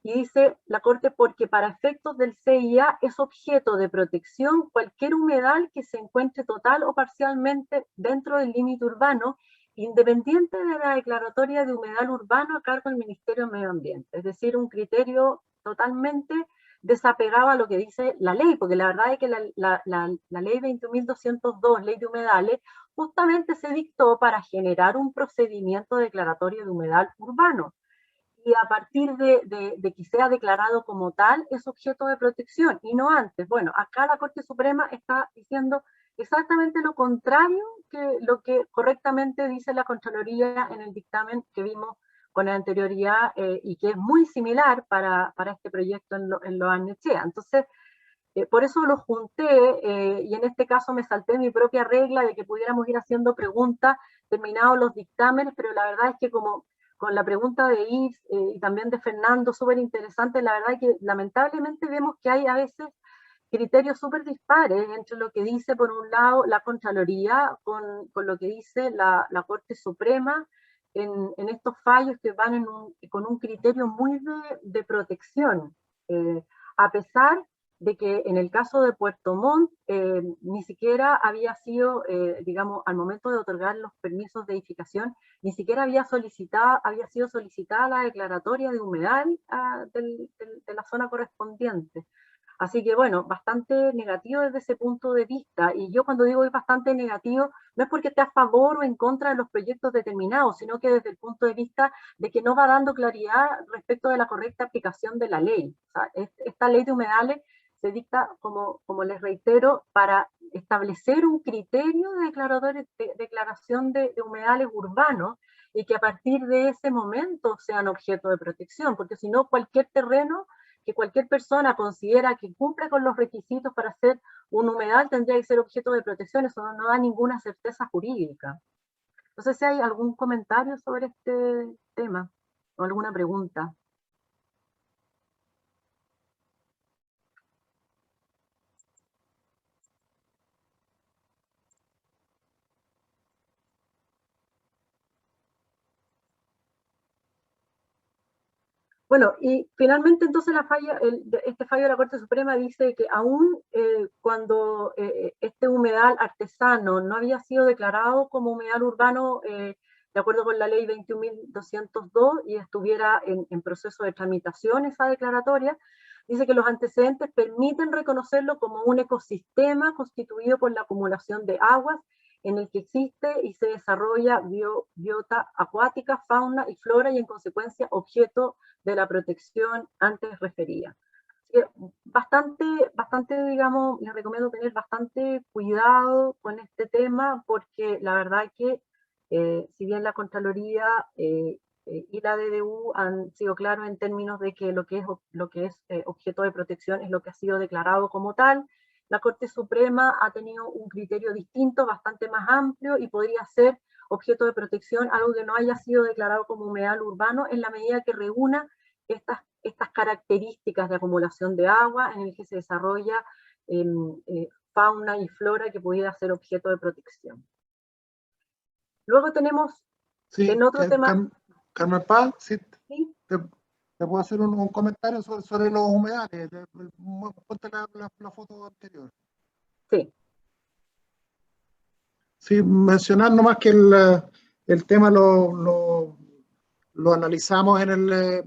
B: y dice la Corte porque para efectos del CIA es objeto de protección cualquier humedal que se encuentre total o parcialmente dentro del límite urbano, independiente de la declaratoria de humedal urbano a cargo del Ministerio de Medio Ambiente. Es decir, un criterio totalmente desapegado a lo que dice la ley, porque la verdad es que la ley 21.202, ley de humedales, justamente se dictó para generar un procedimiento declaratorio de humedal urbano. Y a partir de que sea declarado como tal, es objeto de protección, y no antes. Bueno, acá la Corte Suprema está diciendo exactamente lo contrario que lo que correctamente dice la Contraloría en el dictamen que vimos con anterioridad y que es muy similar para este proyecto en Lo Barnechea. Entonces, por eso lo junté y en este caso me salté mi propia regla de que pudiéramos ir haciendo preguntas terminados los dictámenes, pero la verdad es que como con la pregunta de Yves y también de Fernando, súper interesante, la verdad es que lamentablemente vemos que hay a veces criterios súper dispares entre lo que dice por un lado la Contraloría con lo que dice la Corte Suprema en estos fallos que van con un criterio muy de protección, a pesar de que en el caso de Puerto Montt ni siquiera había sido, digamos, al momento de otorgar los permisos de edificación, ni siquiera había sido solicitada la declaratoria de humedal de la zona correspondiente. Así que bueno, bastante negativo desde ese punto de vista, y yo cuando digo es bastante negativo, no es porque esté a favor o en contra de los proyectos determinados, sino que desde el punto de vista de que no va dando claridad respecto de la correcta aplicación de la ley. O sea, esta ley de humedales se dicta, como les reitero, para establecer un criterio de declaración de humedales urbanos y que a partir de ese momento sean objeto de protección, porque si no cualquier terreno que cualquier persona considera que cumple con los requisitos para hacer un humedal tendría que ser objeto de protección, eso no da ninguna certeza jurídica. No sé si hay algún comentario sobre este tema o alguna pregunta. Bueno, y finalmente entonces este fallo de la Corte Suprema dice que aún cuando este humedal artesano no había sido declarado como humedal urbano de acuerdo con la ley 21.202 y estuviera en proceso de tramitación esa declaratoria, dice que los antecedentes permiten reconocerlo como un ecosistema constituido por la acumulación de aguas en el que existe y se desarrolla biota acuática, fauna y flora y en consecuencia objeto de la protección antes referida. Bastante, digamos, les recomiendo tener bastante cuidado con este tema porque la verdad que si bien la Contraloría y la DDU han sido claros en términos de que lo que es objeto de protección es lo que ha sido declarado como tal, la Corte Suprema ha tenido un criterio distinto, bastante más amplio, y podría ser objeto de protección algo que no haya sido declarado como humedal urbano en la medida que reúna estas características de acumulación de agua en el que se desarrolla fauna y flora que pudiera ser objeto de protección. Luego tenemos
A: Sí,
B: en otro tema...
A: Carmen Paz, sí,
B: ¿Sí?
A: te puedo hacer un comentario sobre los humedales. Ponte la foto anterior.
B: Sí.
A: Sí, mencionar nomás que el tema lo analizamos en el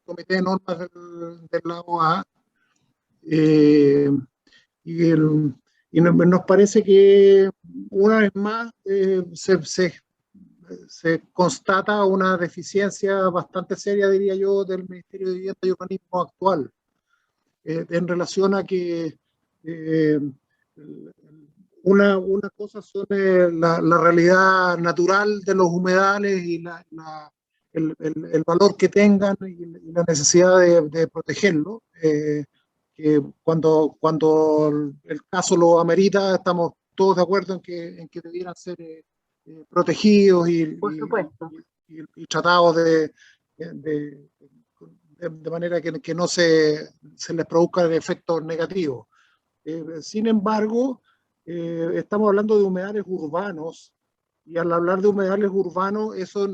A: Comité de Normas del Lago A, y nos parece que una vez más se constata una deficiencia bastante seria, diría yo, del Ministerio de Vivienda y Urbanismo actual, en relación a que una cosa son la realidad natural de los humedales y el valor que tengan y la necesidad de protegerlo. Que cuando el caso lo amerita, estamos todos de acuerdo en que debieran ser protegidos
B: Por supuesto.
A: y tratados de manera que no se les produzcan efectos negativos. Sin embargo, estamos hablando de humedales urbanos, y al hablar de humedales urbanos, eso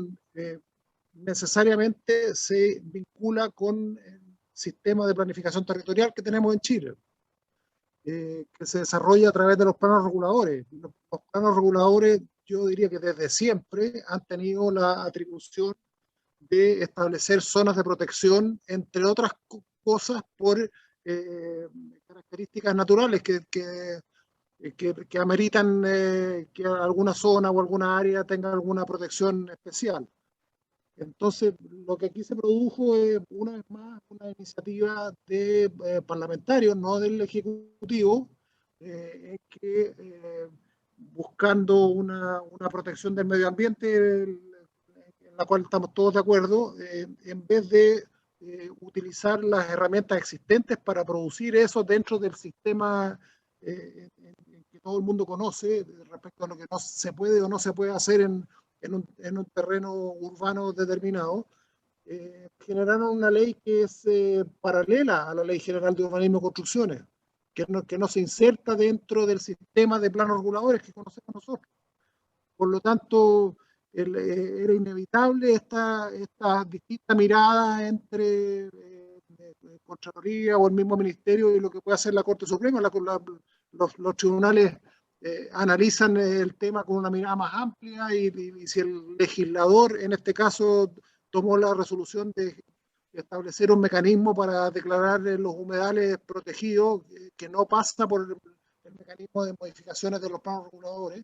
A: necesariamente se vincula con el sistema de planificación territorial que tenemos en Chile, que se desarrolla a través de los planos reguladores. Los planos reguladores, yo diría que desde siempre han tenido la atribución de establecer zonas de protección, entre otras cosas, por características naturales que ameritan que alguna zona o alguna área tenga alguna protección especial. Entonces, lo que aquí se produjo es, una vez más, una iniciativa de parlamentarios, no del Ejecutivo, que buscando una protección del medio ambiente, en la cual estamos todos de acuerdo, en vez de utilizar las herramientas existentes para producir eso dentro del sistema que todo el mundo conoce respecto a lo que no se puede o no se puede hacer en un terreno urbano determinado, generaron una ley que es paralela a la Ley General de Urbanismo y Construcciones, que no se inserta dentro del sistema de planos reguladores que conocemos nosotros. Por lo tanto, era inevitable esta distinta mirada entre Contraloría o el mismo Ministerio y lo que puede hacer la Corte Suprema. Los tribunales analizan el tema con una mirada más amplia, y si el legislador, en este caso, tomó la resolución de establecer un mecanismo para declarar los humedales protegidos, que no pasa por el mecanismo de modificaciones de los planos reguladores,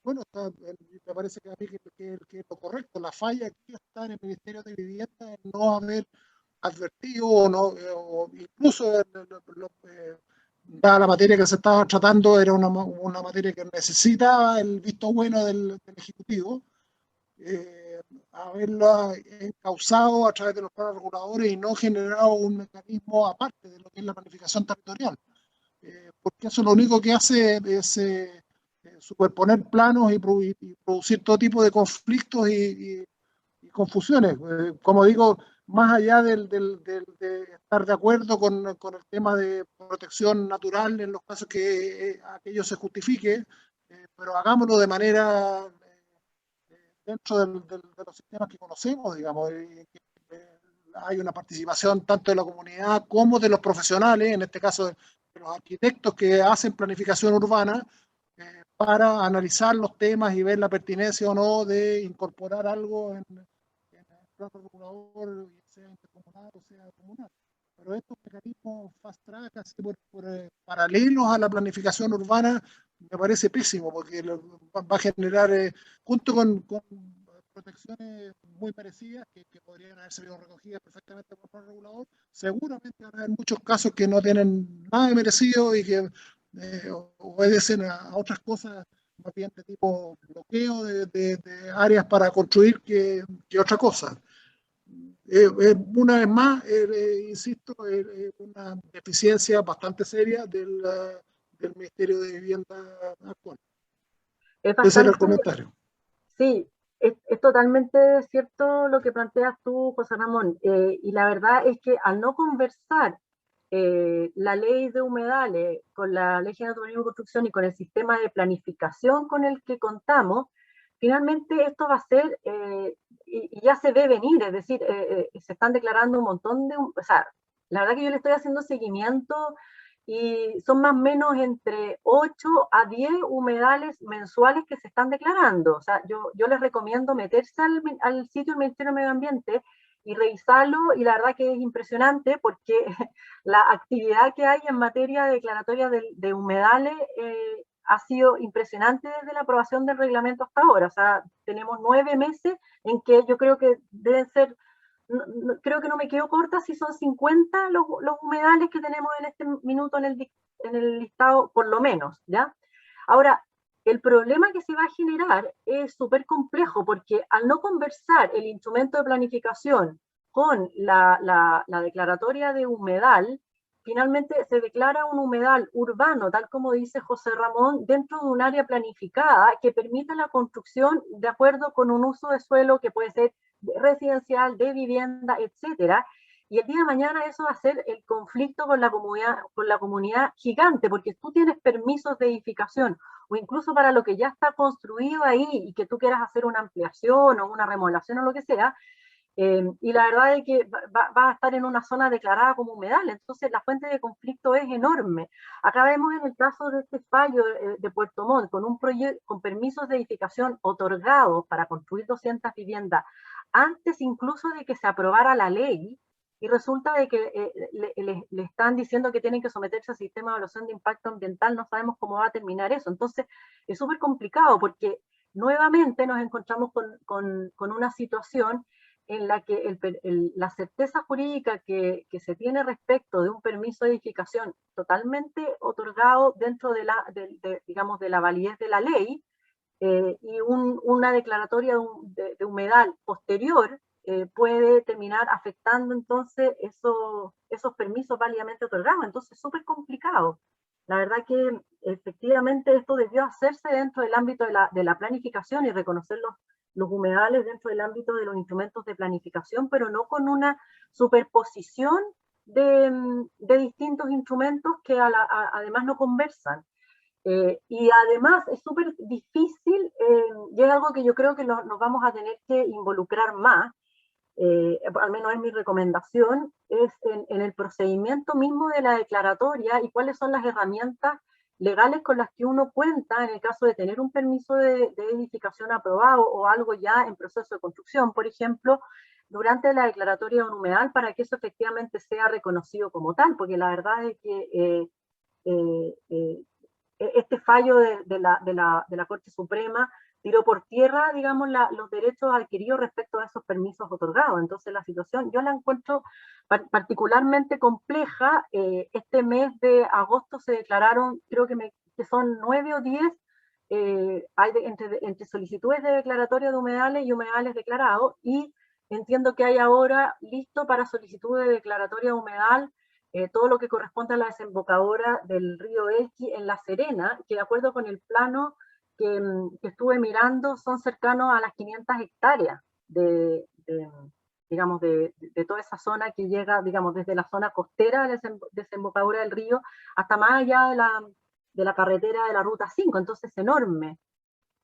A: bueno, me parece que a mí que lo correcto. La falla aquí está en el Ministerio de Vivienda en no haber advertido o incluso dada la materia que se estaba tratando, era una materia que necesitaba el visto bueno del Ejecutivo, haberla encauzado a través de los planes reguladores y no generado un mecanismo aparte de lo que es la planificación territorial, porque eso lo único que hace es superponer planos y producir todo tipo de conflictos y confusiones. Como digo, más allá de estar de acuerdo con el tema de protección natural en los casos que aquello se justifique, pero hagámoslo de manera dentro de los sistemas que conocemos, digamos, hay una participación tanto de la comunidad como de los profesionales, en este caso de los arquitectos que hacen planificación urbana, para analizar los temas y ver la pertinencia o no de incorporar algo en el plano regulador, sea intercomunal o sea comunal. Pero estos mecanismos fast track, así por paralelos a la planificación urbana, me parece pésimo, porque va a generar, junto con protecciones muy merecidas que podrían haber sido recogidas perfectamente por el regulador, seguramente van a haber muchos casos que no tienen nada de merecido y que obedecen a otras cosas más bien de tipo bloqueo de áreas para construir que otra cosa. Una vez más, insisto, una deficiencia bastante seria del Ministerio de Vivienda actual.
B: Es
A: Ese era el
B: bastante,
A: comentario.
B: sí, es totalmente cierto lo que planteas tú, José Ramón, y la verdad es que al no conversar la ley de humedales con la ley general de urbanismo y construcción y con el sistema de planificación con el que contamos, finalmente esto va a ser, y ya se ve venir, es decir, se están declarando un montón de, o sea, la verdad que yo le estoy haciendo seguimiento y son más o menos entre 8 a 10 humedales mensuales que se están declarando. O sea, yo les recomiendo meterse al sitio del Ministerio de Medio Ambiente y revisarlo, y la verdad que es impresionante porque la actividad que hay en materia de declaratoria de humedales ha sido impresionante desde la aprobación del reglamento hasta ahora. O sea, tenemos 9 meses en que yo creo que deben ser, creo que no me quedo corta si son 50 los humedales que tenemos en este minuto en el listado, por lo menos, ¿ya? Ahora, el problema que se va a generar es súper complejo porque al no conversar el instrumento de planificación con la declaratoria de humedal, finalmente se declara un humedal urbano, tal como dice José Ramón, dentro de un área planificada que permite la construcción de acuerdo con un uso de suelo que puede ser residencial, de vivienda, etcétera. Y el día de mañana eso va a ser el conflicto con la comunidad gigante, porque tú tienes permisos de edificación, o incluso para lo que ya está construido ahí y que tú quieras hacer una ampliación o una remodelación o lo que sea, y la verdad es que va a estar en una zona declarada como humedal, entonces la fuente de conflicto es enorme. Acá vemos en el caso de este fallo de Puerto Montt, con un proyecto con permisos de edificación otorgados para construir 200 viviendas, antes incluso de que se aprobara la ley, y resulta de que le están diciendo que tienen que someterse al sistema de evaluación de impacto ambiental, no sabemos cómo va a terminar eso. Entonces es súper complicado porque nuevamente nos encontramos con una situación en la que la certeza jurídica que se tiene respecto de un permiso de edificación totalmente otorgado dentro digamos, de la validez de la ley, y una declaratoria de humedal posterior puede terminar afectando entonces esos permisos válidamente otorgados. Entonces es súper complicado. La verdad que efectivamente esto debió hacerse dentro del ámbito de la planificación y reconocer los humedales dentro del ámbito de los instrumentos de planificación, pero no con una superposición de distintos instrumentos que además no conversan. Y además es súper difícil, y es algo que yo creo que nos vamos a tener que involucrar más, al menos es mi recomendación, es en el procedimiento mismo de la declaratoria y cuáles son las herramientas legales con las que uno cuenta en el caso de tener un permiso de edificación aprobado o algo ya en proceso de construcción, por ejemplo, durante la declaratoria de un humedal, para que eso efectivamente sea reconocido como tal, porque la verdad es que este fallo de la Corte Suprema tiró por tierra, digamos, los derechos adquiridos respecto a esos permisos otorgados. Entonces la situación yo la encuentro particularmente compleja. Este mes de agosto se declararon, creo que son 9 o 10, hay entre solicitudes de declaratoria de humedales y humedales declarados, y entiendo que hay ahora listo para solicitud de declaratoria de humedal todo lo que corresponde a la desembocadura del río Elqui en La Serena, que de acuerdo con el plano que estuve mirando son cercanos a las 500 hectáreas digamos, de toda esa zona que llega, digamos, desde la zona costera de desembocadura del río hasta más allá de la carretera de la Ruta 5, entonces es enorme.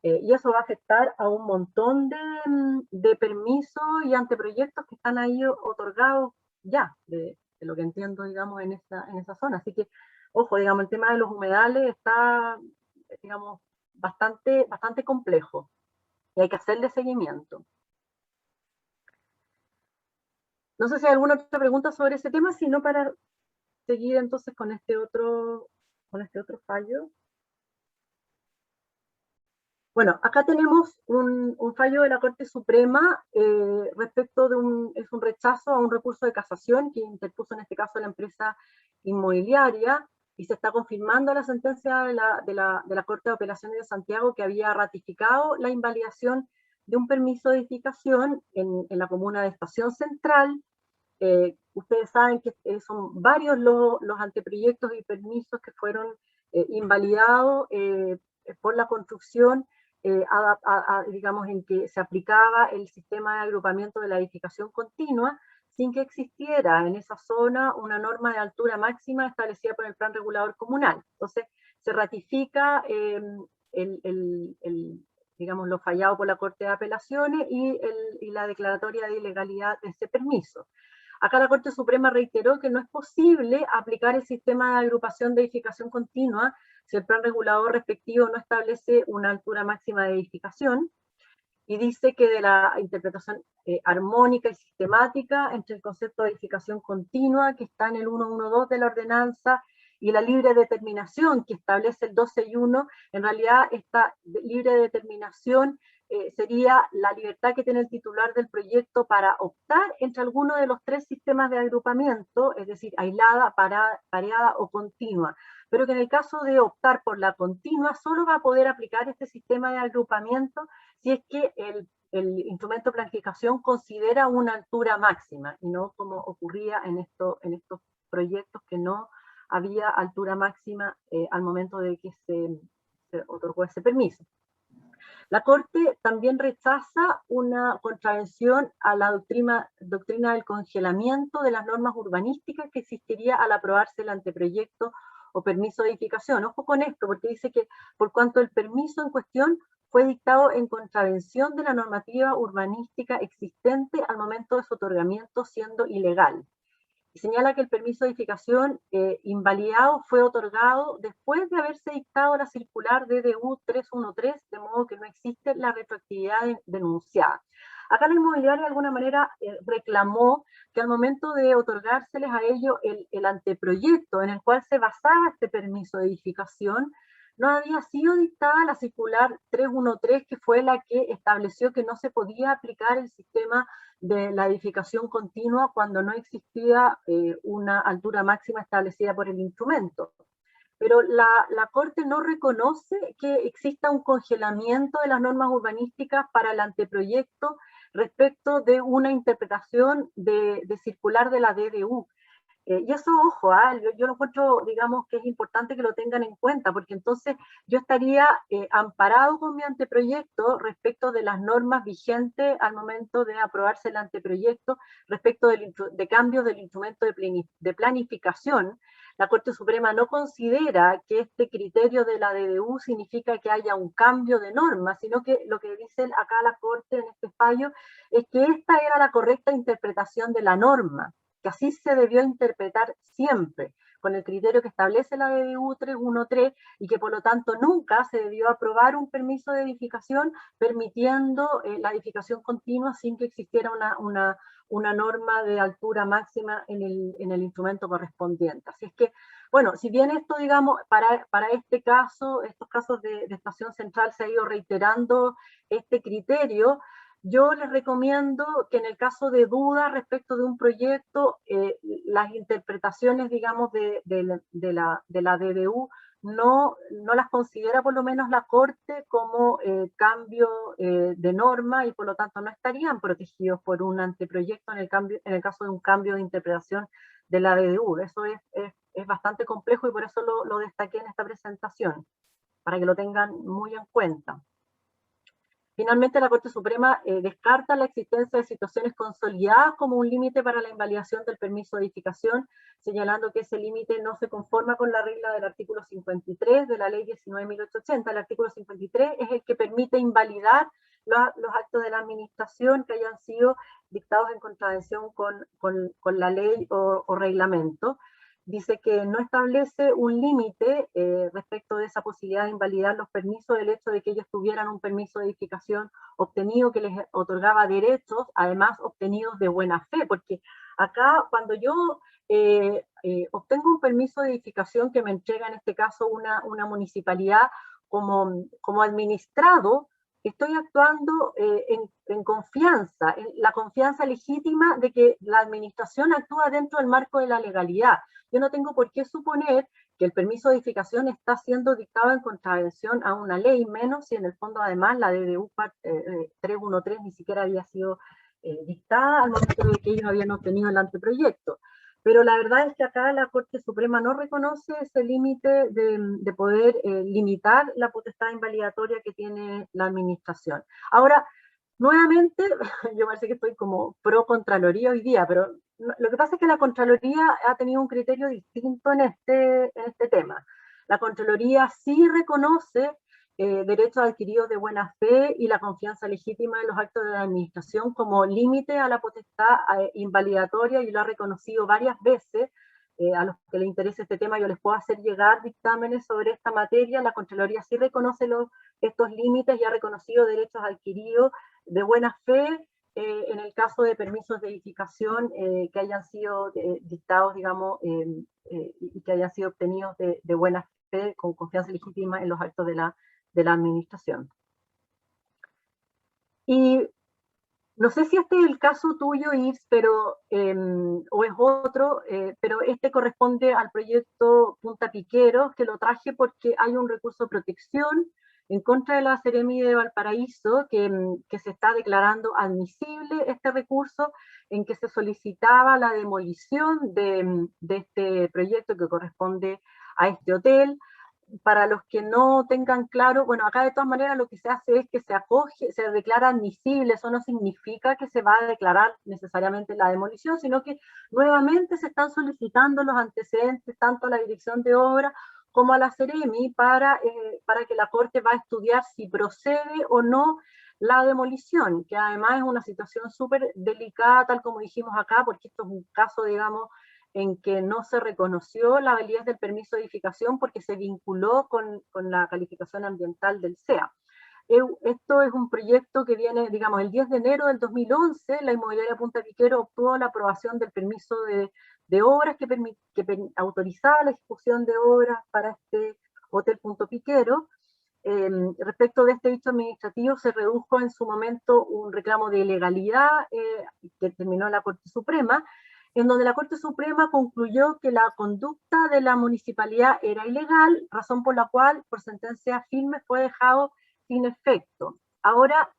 B: Y eso va a afectar a un montón de permisos y anteproyectos que están ahí otorgados ya, de lo que entiendo, digamos, en esa zona. Así que, ojo, digamos, el tema de los humedales está, digamos, bastante complejo y hay que hacerle seguimiento. No sé si hay alguna otra pregunta sobre ese tema, sino para seguir entonces con este otro fallo. Bueno, acá tenemos un fallo de la Corte Suprema respecto de es un rechazo a un recurso de casación que interpuso en este caso la empresa inmobiliaria, y se está confirmando la sentencia de la Corte de Apelaciones de Santiago, que había ratificado la invalidación de un permiso de edificación en la comuna de Estación Central. Ustedes saben que son varios los anteproyectos y permisos que fueron invalidados por la construcción, digamos, en que se aplicaba el sistema de agrupamiento de la edificación continua, sin que existiera en esa zona una norma de altura máxima establecida por el Plan Regulador Comunal. Entonces, se ratifica digamos, lo fallado por la Corte de Apelaciones y la declaratoria de ilegalidad de ese permiso. Acá la Corte Suprema reiteró que no es posible aplicar el sistema de agrupación de edificación continua si el plan regulador respectivo no establece una altura máxima de edificación, y dice que de la interpretación armónica y sistemática entre el concepto de edificación continua, que está en el 112 de la ordenanza, y la libre determinación que establece el 12.1, en realidad esta libre determinación sería la libertad que tiene el titular del proyecto para optar entre alguno de los tres sistemas de agrupamiento, es decir, aislada, pareada o continua, pero que en el caso de optar por la continua solo va a poder aplicar este sistema de agrupamiento si es que el instrumento de planificación considera una altura máxima, y no como ocurría en estos proyectos que no había altura máxima al momento de que se otorgó ese permiso. La Corte también rechaza una contravención a la doctrina del congelamiento de las normas urbanísticas que existiría al aprobarse el anteproyecto o permiso de edificación. Ojo con esto, porque dice que por cuanto el permiso en cuestión fue dictado en contravención de la normativa urbanística existente al momento de su otorgamiento, siendo ilegal. Y señala que el permiso de edificación invalidado fue otorgado después de haberse dictado la circular DDU 313, de modo que no existe la retroactividad denunciada. Acá la inmobiliaria de alguna manera reclamó que al momento de otorgárseles a ellos el anteproyecto en el cual se basaba este permiso de edificación, no había sido dictada la circular 313, que fue la que estableció que no se podía aplicar el sistema de la edificación continua cuando no existía una altura máxima establecida por el instrumento. Pero la Corte no reconoce que exista un congelamiento de las normas urbanísticas para el anteproyecto respecto de una interpretación de circular de la DDU. Y eso, ojo, yo lo encuentro, digamos, que es importante que lo tengan en cuenta, porque entonces yo estaría amparado con mi anteproyecto respecto de las normas vigentes al momento de aprobarse el anteproyecto, respecto de cambios del instrumento de planificación. La Corte Suprema no considera que este criterio de la DDU significa que haya un cambio de norma, sino que lo que dice acá la Corte en este fallo es que esta era la correcta interpretación de la norma, que así se debió interpretar siempre, con el criterio que establece la DDU 313, y que por lo tanto nunca se debió aprobar un permiso de edificación permitiendo la edificación continua sin que existiera una norma de altura máxima en el instrumento correspondiente. Así es que, bueno, si bien esto, digamos, para este caso, estos casos de Estación Central se ha ido reiterando este criterio, yo les recomiendo que en el caso de duda respecto de un proyecto, las interpretaciones, digamos, de la DDU no las considera por lo menos la Corte como cambio de norma, y por lo tanto no estarían protegidos por un anteproyecto en el caso de un cambio de interpretación de la DDU. Eso es bastante complejo y por eso lo destaqué en esta presentación, para que lo tengan muy en cuenta. Finalmente, la Corte Suprema descarta la existencia de situaciones consolidadas como un límite para la invalidación del permiso de edificación, señalando que ese límite no se conforma con la regla del artículo 53 de la Ley 19.880. El artículo 53 es el que permite invalidar los actos de la administración que hayan sido dictados en contravención con la ley o reglamento. Dice que no establece un límite respecto de esa posibilidad de invalidar los permisos, del hecho de que ellos tuvieran un permiso de edificación obtenido que les otorgaba derechos, además obtenidos de buena fe, porque acá cuando yo obtengo un permiso de edificación que me entrega en este caso una municipalidad como administrado, estoy actuando en confianza, en la confianza legítima de que la administración actúa dentro del marco de la legalidad. Yo no tengo por qué suponer que el permiso de edificación está siendo dictado en contravención a una ley, menos si en el fondo además la DDU 313 ni siquiera había sido dictada al momento de que ellos habían obtenido el anteproyecto. Pero la verdad es que acá la Corte Suprema no reconoce ese límite de poder limitar la potestad invalidatoria que tiene la administración. Ahora, nuevamente, yo parece que estoy como pro Contraloría hoy día, pero lo que pasa es que la Contraloría ha tenido un criterio distinto en este tema. La Contraloría sí reconoce derechos adquiridos de buena fe y la confianza legítima en los actos de la administración como límite a la potestad invalidatoria, y lo ha reconocido varias veces. A los que les interese este tema, yo les puedo hacer llegar dictámenes sobre esta materia. La Contraloría sí reconoce estos límites y ha reconocido derechos adquiridos de buena fe en el caso de permisos de edificación que hayan sido dictados, digamos, y que hayan sido obtenidos de buena fe, con confianza legítima en los actos de la administración. Y no sé si este es el caso tuyo, Yves, pero, o es otro, pero este corresponde al proyecto Punta Piqueros, que lo traje porque hay un recurso de protección en contra de la Seremi de Valparaíso, que se está declarando admisible este recurso, en que se solicitaba la demolición de este proyecto que corresponde a este hotel. Para los que no tengan claro, bueno, acá de todas maneras lo que se hace es que se acoge, se declara admisible. Eso no significa que se va a declarar necesariamente la demolición, sino que nuevamente se están solicitando los antecedentes tanto a la Dirección de Obra como a la Seremi para que la Corte va a estudiar si procede o no la demolición, que además es una situación súper delicada, tal como dijimos acá, porque esto es un caso, digamos, en que no se reconoció la validez del permiso de edificación porque se vinculó con la calificación ambiental del CEA. Esto es un proyecto que viene, digamos, el 10 de enero del 2011, la inmobiliaria Punta Piquero obtuvo la aprobación del permiso de obras que autorizaba la ejecución de obras para este Hotel Punta Piquero. Respecto de este dicho administrativo, se redujo en su momento un reclamo de ilegalidad que terminó la Corte Suprema, en donde la Corte Suprema concluyó que la conducta de la municipalidad era ilegal, razón por la cual, por sentencia firme, fue dejado sin efecto. Ahora,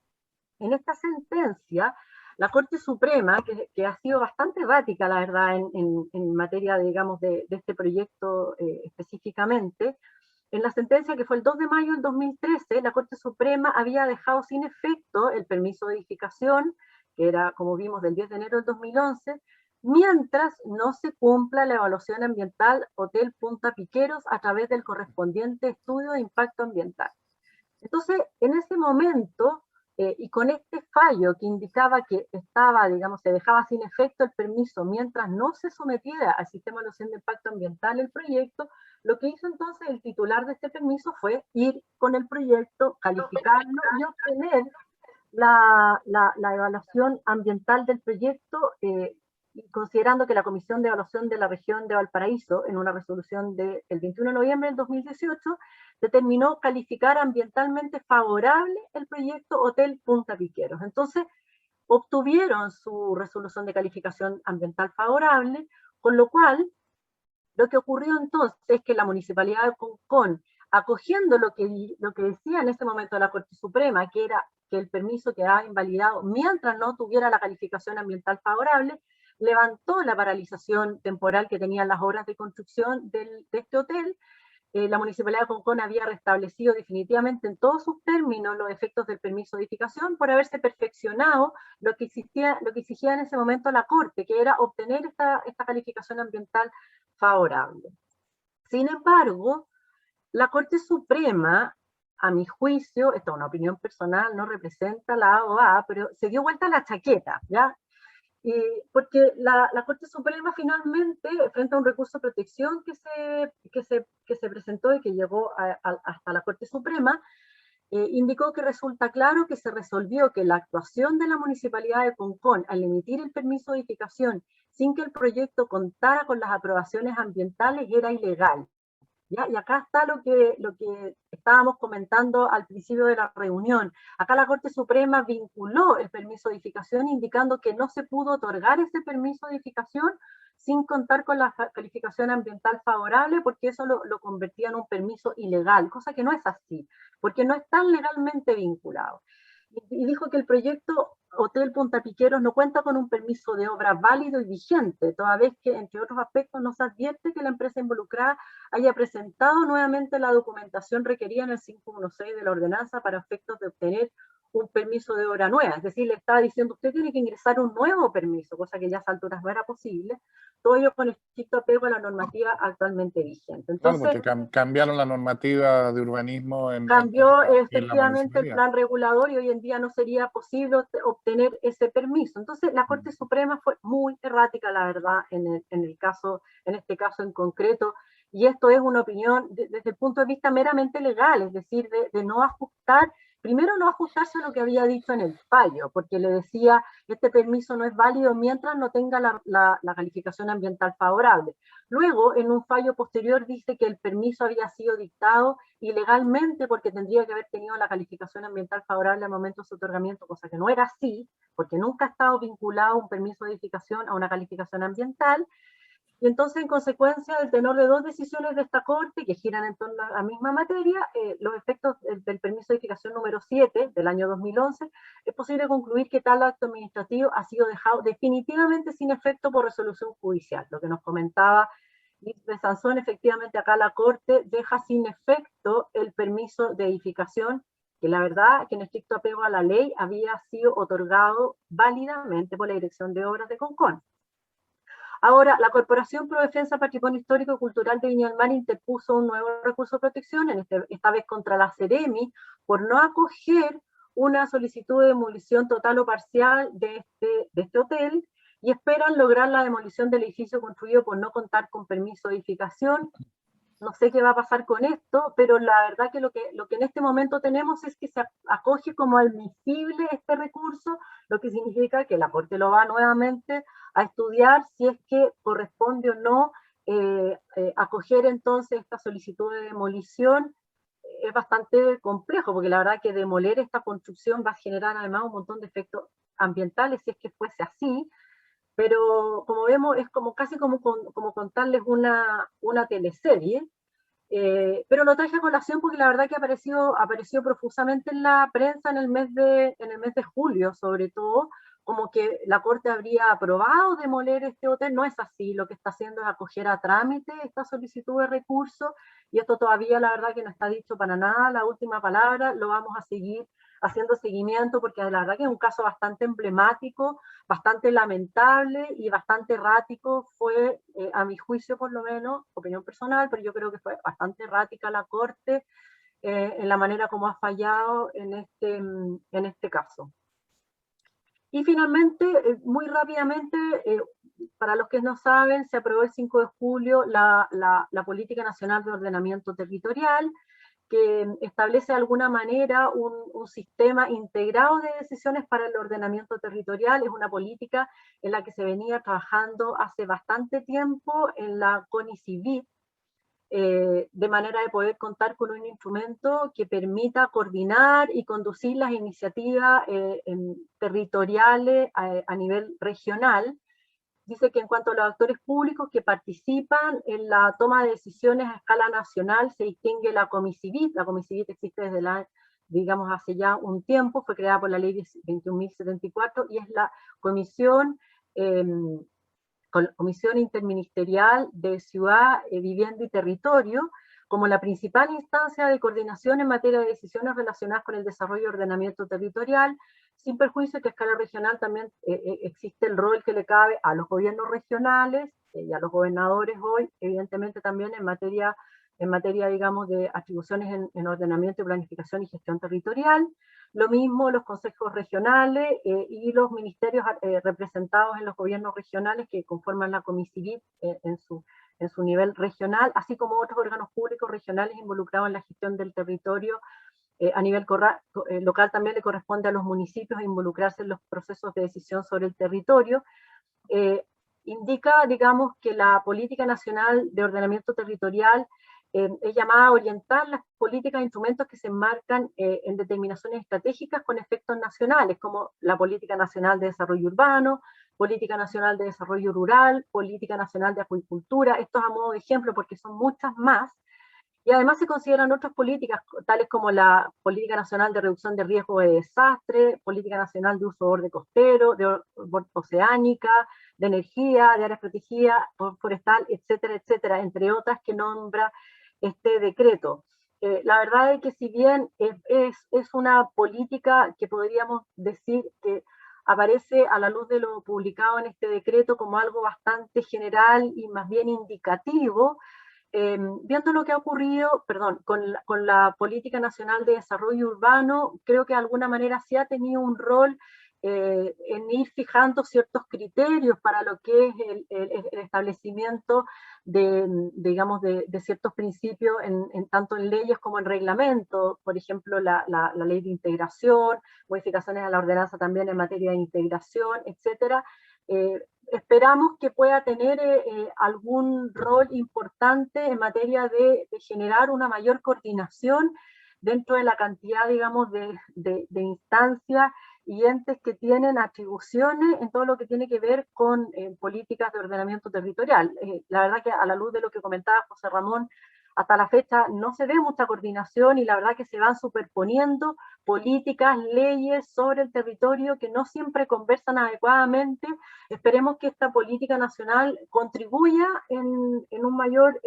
B: en esta sentencia, la Corte Suprema, que ha sido bastante errática, la verdad, en materia, digamos, de este proyecto específicamente, en la sentencia que fue el 2 de mayo del 2013, la Corte Suprema había dejado sin efecto el permiso de edificación, que era, como vimos, del 10 de enero del 2011, mientras no se cumpla la evaluación ambiental Hotel Punta Piqueros a través del correspondiente estudio de impacto ambiental. Entonces, en ese momento, y con este fallo que indicaba que estaba, digamos, se dejaba sin efecto el permiso mientras no se sometiera al sistema de evaluación de impacto ambiental el proyecto, lo que hizo entonces el titular de este permiso fue ir con el proyecto, calificarlo y obtener la evaluación ambiental del proyecto, considerando que la Comisión de Evaluación de la Región de Valparaíso, en una resolución del 21 de noviembre del 2018, determinó calificar ambientalmente favorable el proyecto Hotel Punta Piqueros. Entonces, obtuvieron su resolución de calificación ambiental favorable, con lo cual, lo que ocurrió entonces es que la Municipalidad de Concón, acogiendo lo que decía en ese momento la Corte Suprema, que era que el permiso quedaba invalidado mientras no tuviera la calificación ambiental favorable, levantó la paralización temporal que tenían las obras de construcción de este hotel. La Municipalidad de Concón había restablecido definitivamente en todos sus términos los efectos del permiso de edificación por haberse perfeccionado lo que exigía en ese momento la Corte, que era obtener esta calificación ambiental favorable. Sin embargo, la Corte Suprema, a mi juicio, esta es una opinión personal, no representa la AOA, pero se dio vuelta la chaqueta, ¿ya? Porque la Corte Suprema finalmente, frente a un recurso de protección que se presentó y que llegó hasta la Corte Suprema, indicó que resulta claro que se resolvió que la actuación de la Municipalidad de Concón al emitir el permiso de edificación sin que el proyecto contara con las aprobaciones ambientales era ilegal. ¿ya? Y acá está lo que estábamos comentando al principio de la reunión. Acá la Corte Suprema vinculó el permiso de edificación indicando que no se pudo otorgar ese permiso de edificación sin contar con la calificación ambiental favorable, porque eso lo convertía en un permiso ilegal, cosa que no es así, porque no están legalmente vinculados. Y dijo que el proyecto Hotel Punta Piqueros no cuenta con un permiso de obra válido y vigente, toda vez que, entre otros aspectos, no se advierte que la empresa involucrada haya presentado nuevamente la documentación requerida en el 516 de la ordenanza para efectos de obtener un permiso de obra nueva. Es decir, le estaba diciendo, usted tiene que ingresar un nuevo permiso, cosa que ya a esas alturas no era posible, todo ello con estricto apego a la normativa actualmente vigente. Entonces,
E: claro, porque cambiaron la normativa de urbanismo
B: cambió
E: en la
B: efectivamente el plan regulador y hoy en día no sería posible obtener ese permiso. Entonces la Corte Suprema fue muy errática, la verdad, en este caso en concreto, y esto es una opinión desde el punto de vista meramente legal, es decir, de no ajustar, primero no ajustarse a lo que había dicho en el fallo, porque le decía, este permiso no es válido mientras no tenga la calificación ambiental favorable. Luego, en un fallo posterior, dice que el permiso había sido dictado ilegalmente porque tendría que haber tenido la calificación ambiental favorable al momento de su otorgamiento, cosa que no era así, porque nunca ha estado vinculado un permiso de edificación a una calificación ambiental. Y entonces, en consecuencia del tenor de dos decisiones de esta Corte, que giran en torno a la misma materia, los efectos del permiso de edificación número 7 del año 2011, es posible concluir que tal acto administrativo ha sido dejado definitivamente sin efecto por resolución judicial. Lo que nos comentaba Lisbeth Sansón, efectivamente acá la Corte deja sin efecto el permiso de edificación, que la verdad que en estricto apego a la ley había sido otorgado válidamente por la Dirección de Obras de Concón. Ahora, la Corporación Pro Defensa Patrimonio Histórico y Cultural de Viña del Mar interpuso un nuevo recurso de protección, esta vez contra la Ceremi, por no acoger una solicitud de demolición total o parcial de este hotel, y esperan lograr la demolición del edificio construido por no contar con permiso de edificación. No sé qué va a pasar con esto, pero la verdad que lo que en este momento tenemos es que se acoge como admisible este recurso, lo que significa que la Corte lo va nuevamente a estudiar si es que corresponde o no acoger entonces esta solicitud de demolición. Es bastante complejo, porque la verdad que demoler esta construcción va a generar además un montón de efectos ambientales si es que fuese así, pero como vemos es como casi como contarles una teleserie, pero lo traje a colación porque la verdad que apareció profusamente en la prensa en el mes de julio, sobre todo, como que la Corte habría aprobado demoler este hotel. No es así, lo que está haciendo es acoger a trámite esta solicitud de recurso, y esto todavía la verdad que no está dicho para nada, la última palabra, lo vamos a seguir haciendo seguimiento, porque la verdad que es un caso bastante emblemático, bastante lamentable y bastante errático. Fue, a mi juicio por lo menos, opinión personal, pero yo creo que fue bastante errática la Corte en la manera como ha fallado en este caso. Y finalmente, muy rápidamente, para los que no saben, se aprobó el 5 de julio la Política Nacional de Ordenamiento Territorial, que establece de alguna manera un sistema integrado de decisiones para el ordenamiento territorial. Es una política en la que se venía trabajando hace bastante tiempo en la CONICIVIT, de manera de poder contar con un instrumento que permita coordinar y conducir las iniciativas territoriales a nivel regional. Dice que en cuanto a los actores públicos que participan en la toma de decisiones a escala nacional, se distingue la COMICIVIT. La COMICIVIT existe desde digamos, hace ya un tiempo, fue creada por la ley 21.074, y es la Comisión Interministerial de Ciudad, Vivienda y Territorio, como la principal instancia de coordinación en materia de decisiones relacionadas con el desarrollo y ordenamiento territorial, sin perjuicio que a escala regional también existe el rol que le cabe a los gobiernos regionales y a los gobernadores hoy, evidentemente también en materia, digamos, de atribuciones en ordenamiento y planificación y gestión territorial. Lo mismo los consejos regionales y los ministerios representados en los gobiernos regionales que conforman la COMICIVIT en su nivel regional, así como otros órganos públicos regionales involucrados en la gestión del territorio. A nivel local también le corresponde a los municipios involucrarse en los procesos de decisión sobre el territorio. Indica, digamos, que la Política Nacional de Ordenamiento Territorial es llamada a orientar las políticas e instrumentos que se enmarcan en determinaciones estratégicas con efectos nacionales, como la Política Nacional de Desarrollo Urbano, Política Nacional de Desarrollo Rural, Política Nacional de Acuicultura. Esto es a modo de ejemplo porque son muchas más. Y además se consideran otras políticas, tales como la Política Nacional de Reducción de Riesgo de Desastre, Política Nacional de Uso de Borde Costero, de Oceánica, de Energía, de Áreas Protegidas, Forestal, etcétera, etcétera, entre otras que nombra este decreto. La verdad es que si bien es una política que podríamos decir que aparece a la luz de lo publicado en este decreto como algo bastante general y más bien indicativo, viendo lo que ha ocurrido, con la Política Nacional de Desarrollo Urbano, creo que de alguna manera sí ha tenido un rol en ir fijando ciertos criterios para lo que es el establecimiento digamos, de ciertos principios, tanto en leyes como en reglamentos. Por ejemplo, la ley de integración, modificaciones a la ordenanza también en materia de integración, etcétera. Esperamos que pueda tener algún rol importante en materia de generar una mayor coordinación dentro de la cantidad, digamos, de instancias y entes que tienen atribuciones en todo lo que tiene que ver con políticas de ordenamiento territorial. La verdad que a la luz de lo que comentaba José Ramón, hasta la fecha no se ve mucha coordinación y la verdad que se van superponiendo políticas, leyes sobre el territorio que no siempre conversan adecuadamente. Esperemos que esta política nacional contribuya en un mayor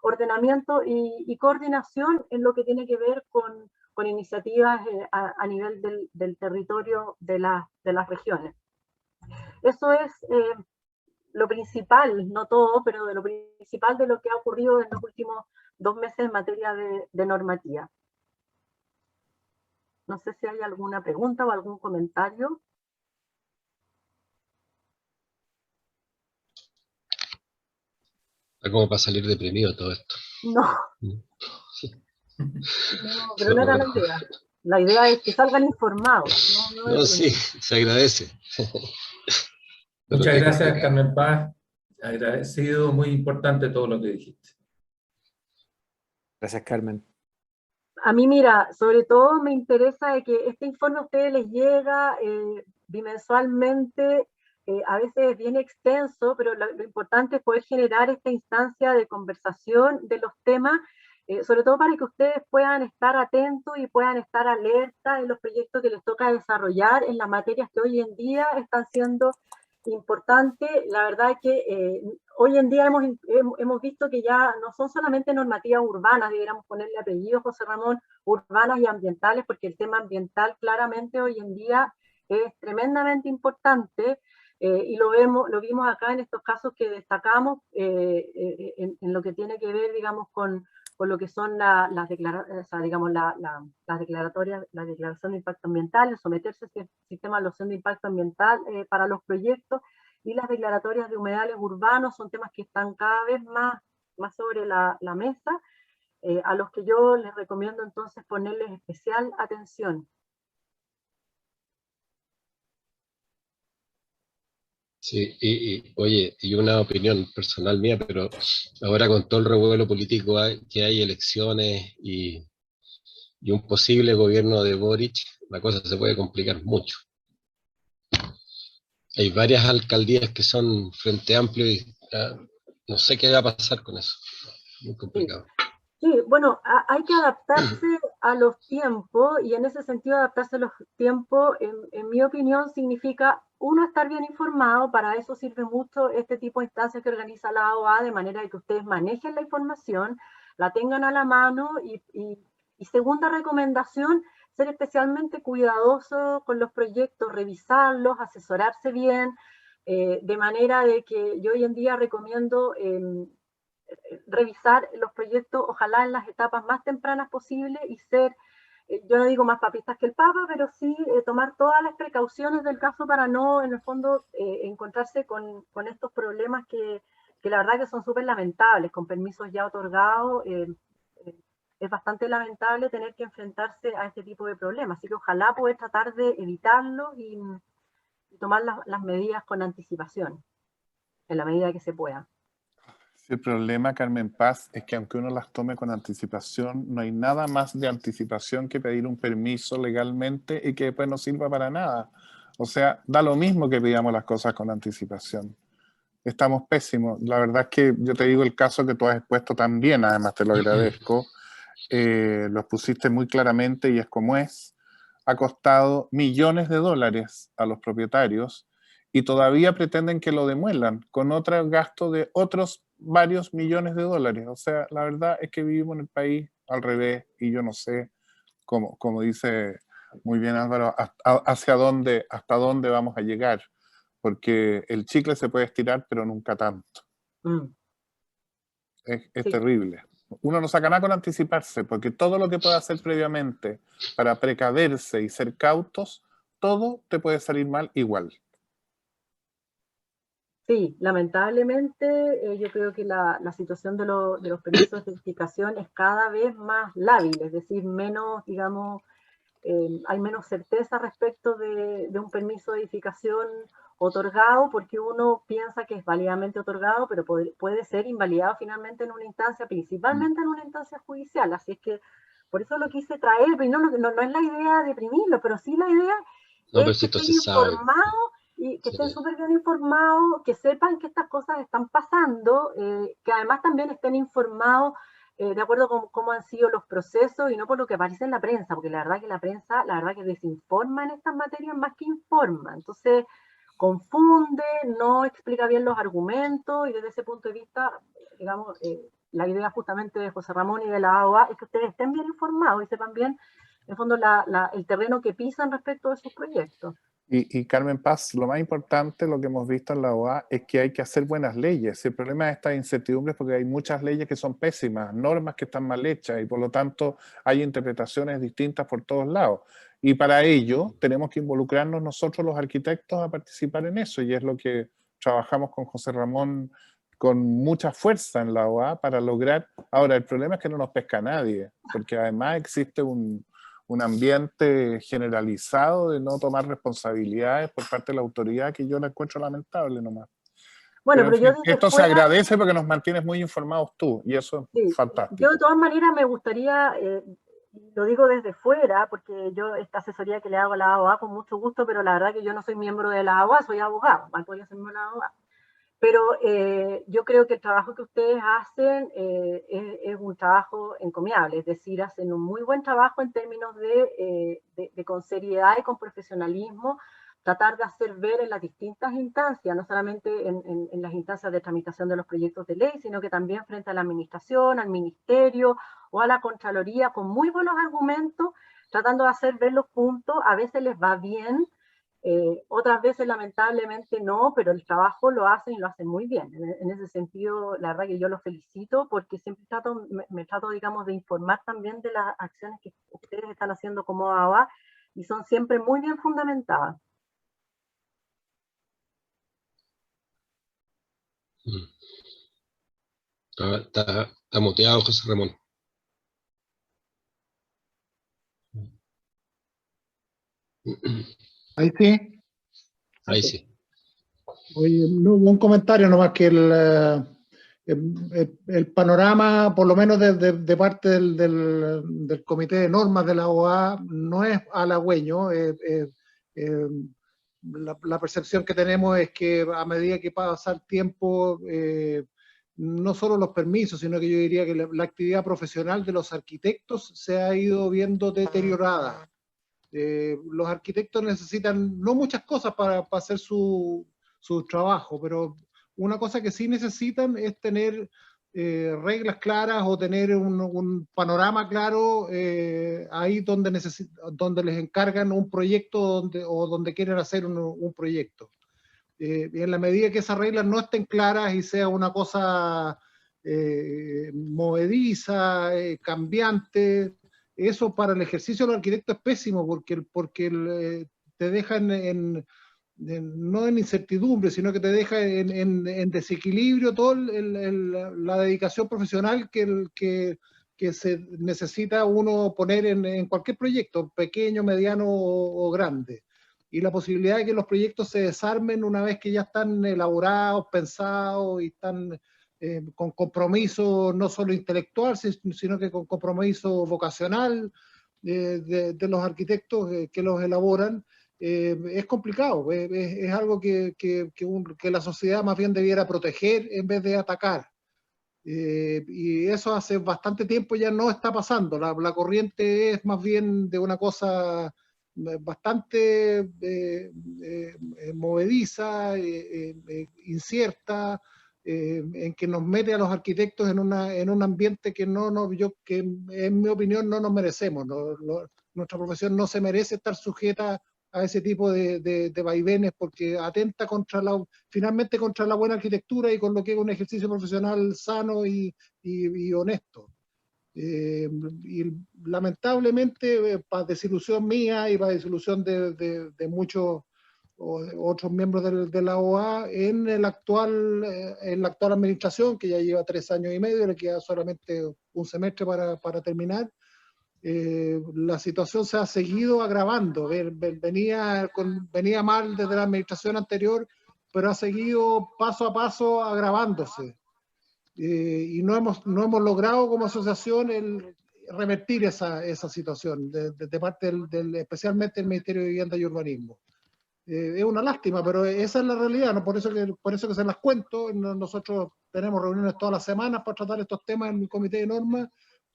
B: ordenamiento y coordinación en lo que tiene que ver con iniciativas a nivel del territorio de las regiones. Eso es lo principal, no todo, pero de lo principal de lo que ha ocurrido en los últimos 2 meses en materia de normativa. No sé si hay alguna pregunta o algún comentario.
D: Está como para salir deprimido todo esto.
B: No. No, pero no era la idea. La idea es que salgan informados.
D: No, sí, se agradece.
C: Muchas gracias, Carmen Paz. Agradecido, muy importante todo lo que dijiste.
F: Gracias, Carmen.
B: A mí, mira, sobre todo me interesa de que este informe a ustedes les llega bimensualmente, a veces es bien extenso, pero lo importante es poder generar esta instancia de conversación de los temas, sobre todo para que ustedes puedan estar atentos y puedan estar alerta en los proyectos que les toca desarrollar en las materias que hoy en día están siendo importantes. La verdad es que hoy en día hemos visto que ya no son solamente normativas urbanas, deberíamos ponerle apellido, José Ramón, urbanas y ambientales, porque el tema ambiental claramente hoy en día es tremendamente importante, y lo vimos acá en estos casos que destacamos en lo que tiene que ver, digamos, con lo que son las declaratorias, la declaración de impacto ambiental, el someterse a este sistema de evaluación de impacto ambiental para los proyectos, y las declaratorias de humedales urbanos son temas que están cada vez más sobre la mesa, a los que yo les recomiendo entonces ponerles especial atención.
D: Sí, oye, y una opinión personal mía, pero ahora con todo el revuelo político que hay, elecciones y un posible gobierno de Boric, la cosa se puede complicar mucho. Hay varias alcaldías que son Frente Amplio y no sé qué va a pasar con eso. Muy complicado.
B: Sí, bueno, hay que adaptarse a los tiempos, y en ese sentido adaptarse a los tiempos, en mi opinión, significa, uno, estar bien informado. Para eso sirve mucho este tipo de instancias que organiza la AOA, de manera que ustedes manejen la información, la tengan a la mano, y segunda recomendación, ser especialmente cuidadoso con los proyectos, revisarlos, asesorarse bien, de manera de que yo hoy en día recomiendo revisar los proyectos, ojalá en las etapas más tempranas posibles, y ser, yo no digo más papistas que el Papa, pero sí tomar todas las precauciones del caso para no, en el fondo, encontrarse con estos problemas que la verdad que son súper lamentables, con permisos ya otorgados. Es bastante lamentable tener que enfrentarse a este tipo de problemas, así que ojalá poder tratar de evitarlos y tomar las medidas con anticipación, en la medida que se pueda.
E: El problema, Carmen Paz, es que aunque uno las tome con anticipación, no hay nada más de anticipación que pedir un permiso legalmente y que después no sirva para nada. O sea, da lo mismo que pidamos las cosas con anticipación. Estamos pésimos. La verdad es que yo te digo el caso que tú has expuesto también, además te lo agradezco. Lo expusiste muy claramente y es como es. Ha costado millones de dólares a los propietarios y todavía pretenden que lo demuelan con otro gasto de otros varios millones de dólares. O sea, la verdad es que vivimos en el país al revés y yo no sé, como dice muy bien Álvaro, hasta dónde vamos a llegar. Porque el chicle se puede estirar, pero nunca tanto. Es
B: Sí.
E: terrible. Uno no saca nada con anticiparse, porque todo lo que pueda hacer previamente para precaverse y ser cautos, todo te puede salir mal igual.
B: Sí, lamentablemente yo creo que la situación de los permisos de edificación es cada vez más lábil, es decir, menos, digamos, hay menos certeza respecto de un permiso de edificación otorgado, porque uno piensa que es válidamente otorgado, pero puede ser invalidado finalmente en una instancia, principalmente en una instancia judicial. Así es que por eso lo quise traer, pero no es la idea deprimirlo, pero sí la idea
D: No, pero
B: es
D: si
B: que
D: esto
B: estén
D: se sabe.
B: informados y que estén súper bien informados, que sepan que estas cosas están pasando, que además también estén informados de acuerdo con cómo han sido los procesos y no por lo que aparece en la prensa, porque la verdad que la prensa, la verdad que desinforma en estas materias más que informa. Entonces, confunde, no explica bien los argumentos y desde ese punto de vista, digamos, la idea justamente de José Ramón y de la AOA es que ustedes estén bien informados y sepan bien, en el fondo, el terreno que pisan respecto de sus proyectos.
E: Y Carmen Paz, lo más importante, lo que hemos visto en la OA, es que hay que hacer buenas leyes. El problema de esta incertidumbre es porque hay muchas leyes que son pésimas, normas que están mal hechas y por lo tanto hay interpretaciones distintas por todos lados. Y para ello tenemos que involucrarnos nosotros los arquitectos a participar en eso y es lo que trabajamos con José Ramón con mucha fuerza en la OA para lograr. Ahora, el problema es que no nos pesca nadie, porque además existe un ambiente generalizado de no tomar responsabilidades por parte de la autoridad que yo la encuentro lamentable nomás.
B: Bueno, pero
E: En
B: yo
E: fin,
B: desde
E: esto
B: fuera,
E: se agradece porque nos mantienes muy informados tú y eso es
B: sí,
E: fantástico.
B: yo de todas maneras me gustaría, lo digo desde fuera, porque yo esta asesoría que le hago a la AOA con mucho gusto, pero la verdad que yo no soy miembro de la AOA, soy abogado, podría ser miembro de la AOA. Pero yo creo que el trabajo que ustedes hacen es un trabajo encomiable, es decir, hacen un muy buen trabajo en términos con seriedad y con profesionalismo, tratar de hacer ver en las distintas instancias, no solamente en las instancias de tramitación de los proyectos de ley, sino que también frente a la administración, al ministerio o a la Contraloría, con muy buenos argumentos, tratando de hacer ver los puntos. A veces les va bien, otras veces lamentablemente no, pero el trabajo lo hacen y lo hacen muy bien. En ese sentido, la verdad que yo los felicito porque siempre me trato, digamos, de informar también de las acciones que ustedes están haciendo como AOA y son siempre muy bien fundamentadas.
D: Está muteado José Ramón.
A: Ahí sí.
D: Ahí sí.
A: Oye, no, un comentario nomás que el panorama, por lo menos de parte del Comité de Normas de la OA, no es halagüeño. La percepción que tenemos es que a medida que pasa el tiempo, no solo los permisos, sino que yo diría que la actividad profesional de los arquitectos se ha ido viendo deteriorada. Los arquitectos necesitan no muchas cosas para hacer su trabajo, pero una cosa que sí necesitan es tener reglas claras o tener un panorama claro ahí donde les encargan un proyecto o donde quieren hacer un proyecto. Y en la medida que esas reglas no estén claras y sea una cosa movediza, cambiante, eso para el ejercicio del arquitecto es pésimo porque te deja no en incertidumbre, sino que te deja en desequilibrio toda la dedicación profesional que se necesita uno poner en cualquier proyecto, pequeño, mediano o grande. Y la posibilidad de que los proyectos se desarmen una vez que ya están elaborados, pensados y están con compromiso no solo intelectual, sino que con compromiso vocacional de los arquitectos que los elaboran. Es complicado, es algo que la sociedad más bien debiera proteger en vez de atacar. Y eso hace bastante tiempo ya no está pasando. La corriente es más bien de una cosa bastante movediza, incierta, en que nos mete a los arquitectos en un ambiente que que en mi opinión no nos merecemos. Nuestra profesión no se merece estar sujeta a ese tipo de vaivenes, porque atenta finalmente contra la buena arquitectura y con lo que es un ejercicio profesional sano y honesto. Y lamentablemente, para desilusión mía y para desilusión de muchos otros miembros de la OA, en la actual administración, que ya lleva 3 años y medio, le queda solamente un semestre para terminar, la situación se ha seguido agravando. Venía mal desde la administración anterior, pero ha seguido paso a paso agravándose. Y no hemos logrado como asociación revertir esa situación de parte especialmente del Ministerio de Vivienda y Urbanismo. Es una lástima, pero esa es la realidad, ¿no? Por eso que se las cuento. Nosotros tenemos reuniones todas las semanas para tratar estos temas en el Comité de Normas,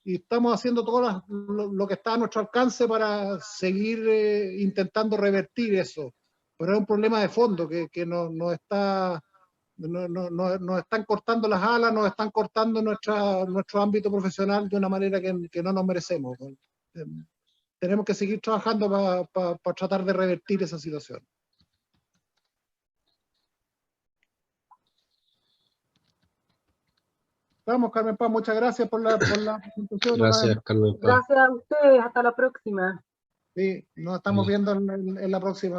A: y estamos haciendo todo lo que está a nuestro alcance para seguir intentando revertir eso. Pero es un problema de fondo que nos están cortando las alas, nos están cortando nuestro ámbito profesional de una manera que no nos merecemos. Tenemos que seguir trabajando para tratar de revertir esa situación. Vamos, Carmen Paz, muchas gracias por la presentación.
D: Gracias, Carmen Paz.
B: Gracias a ustedes, hasta la próxima.
A: Sí, nos estamos viendo en la próxima.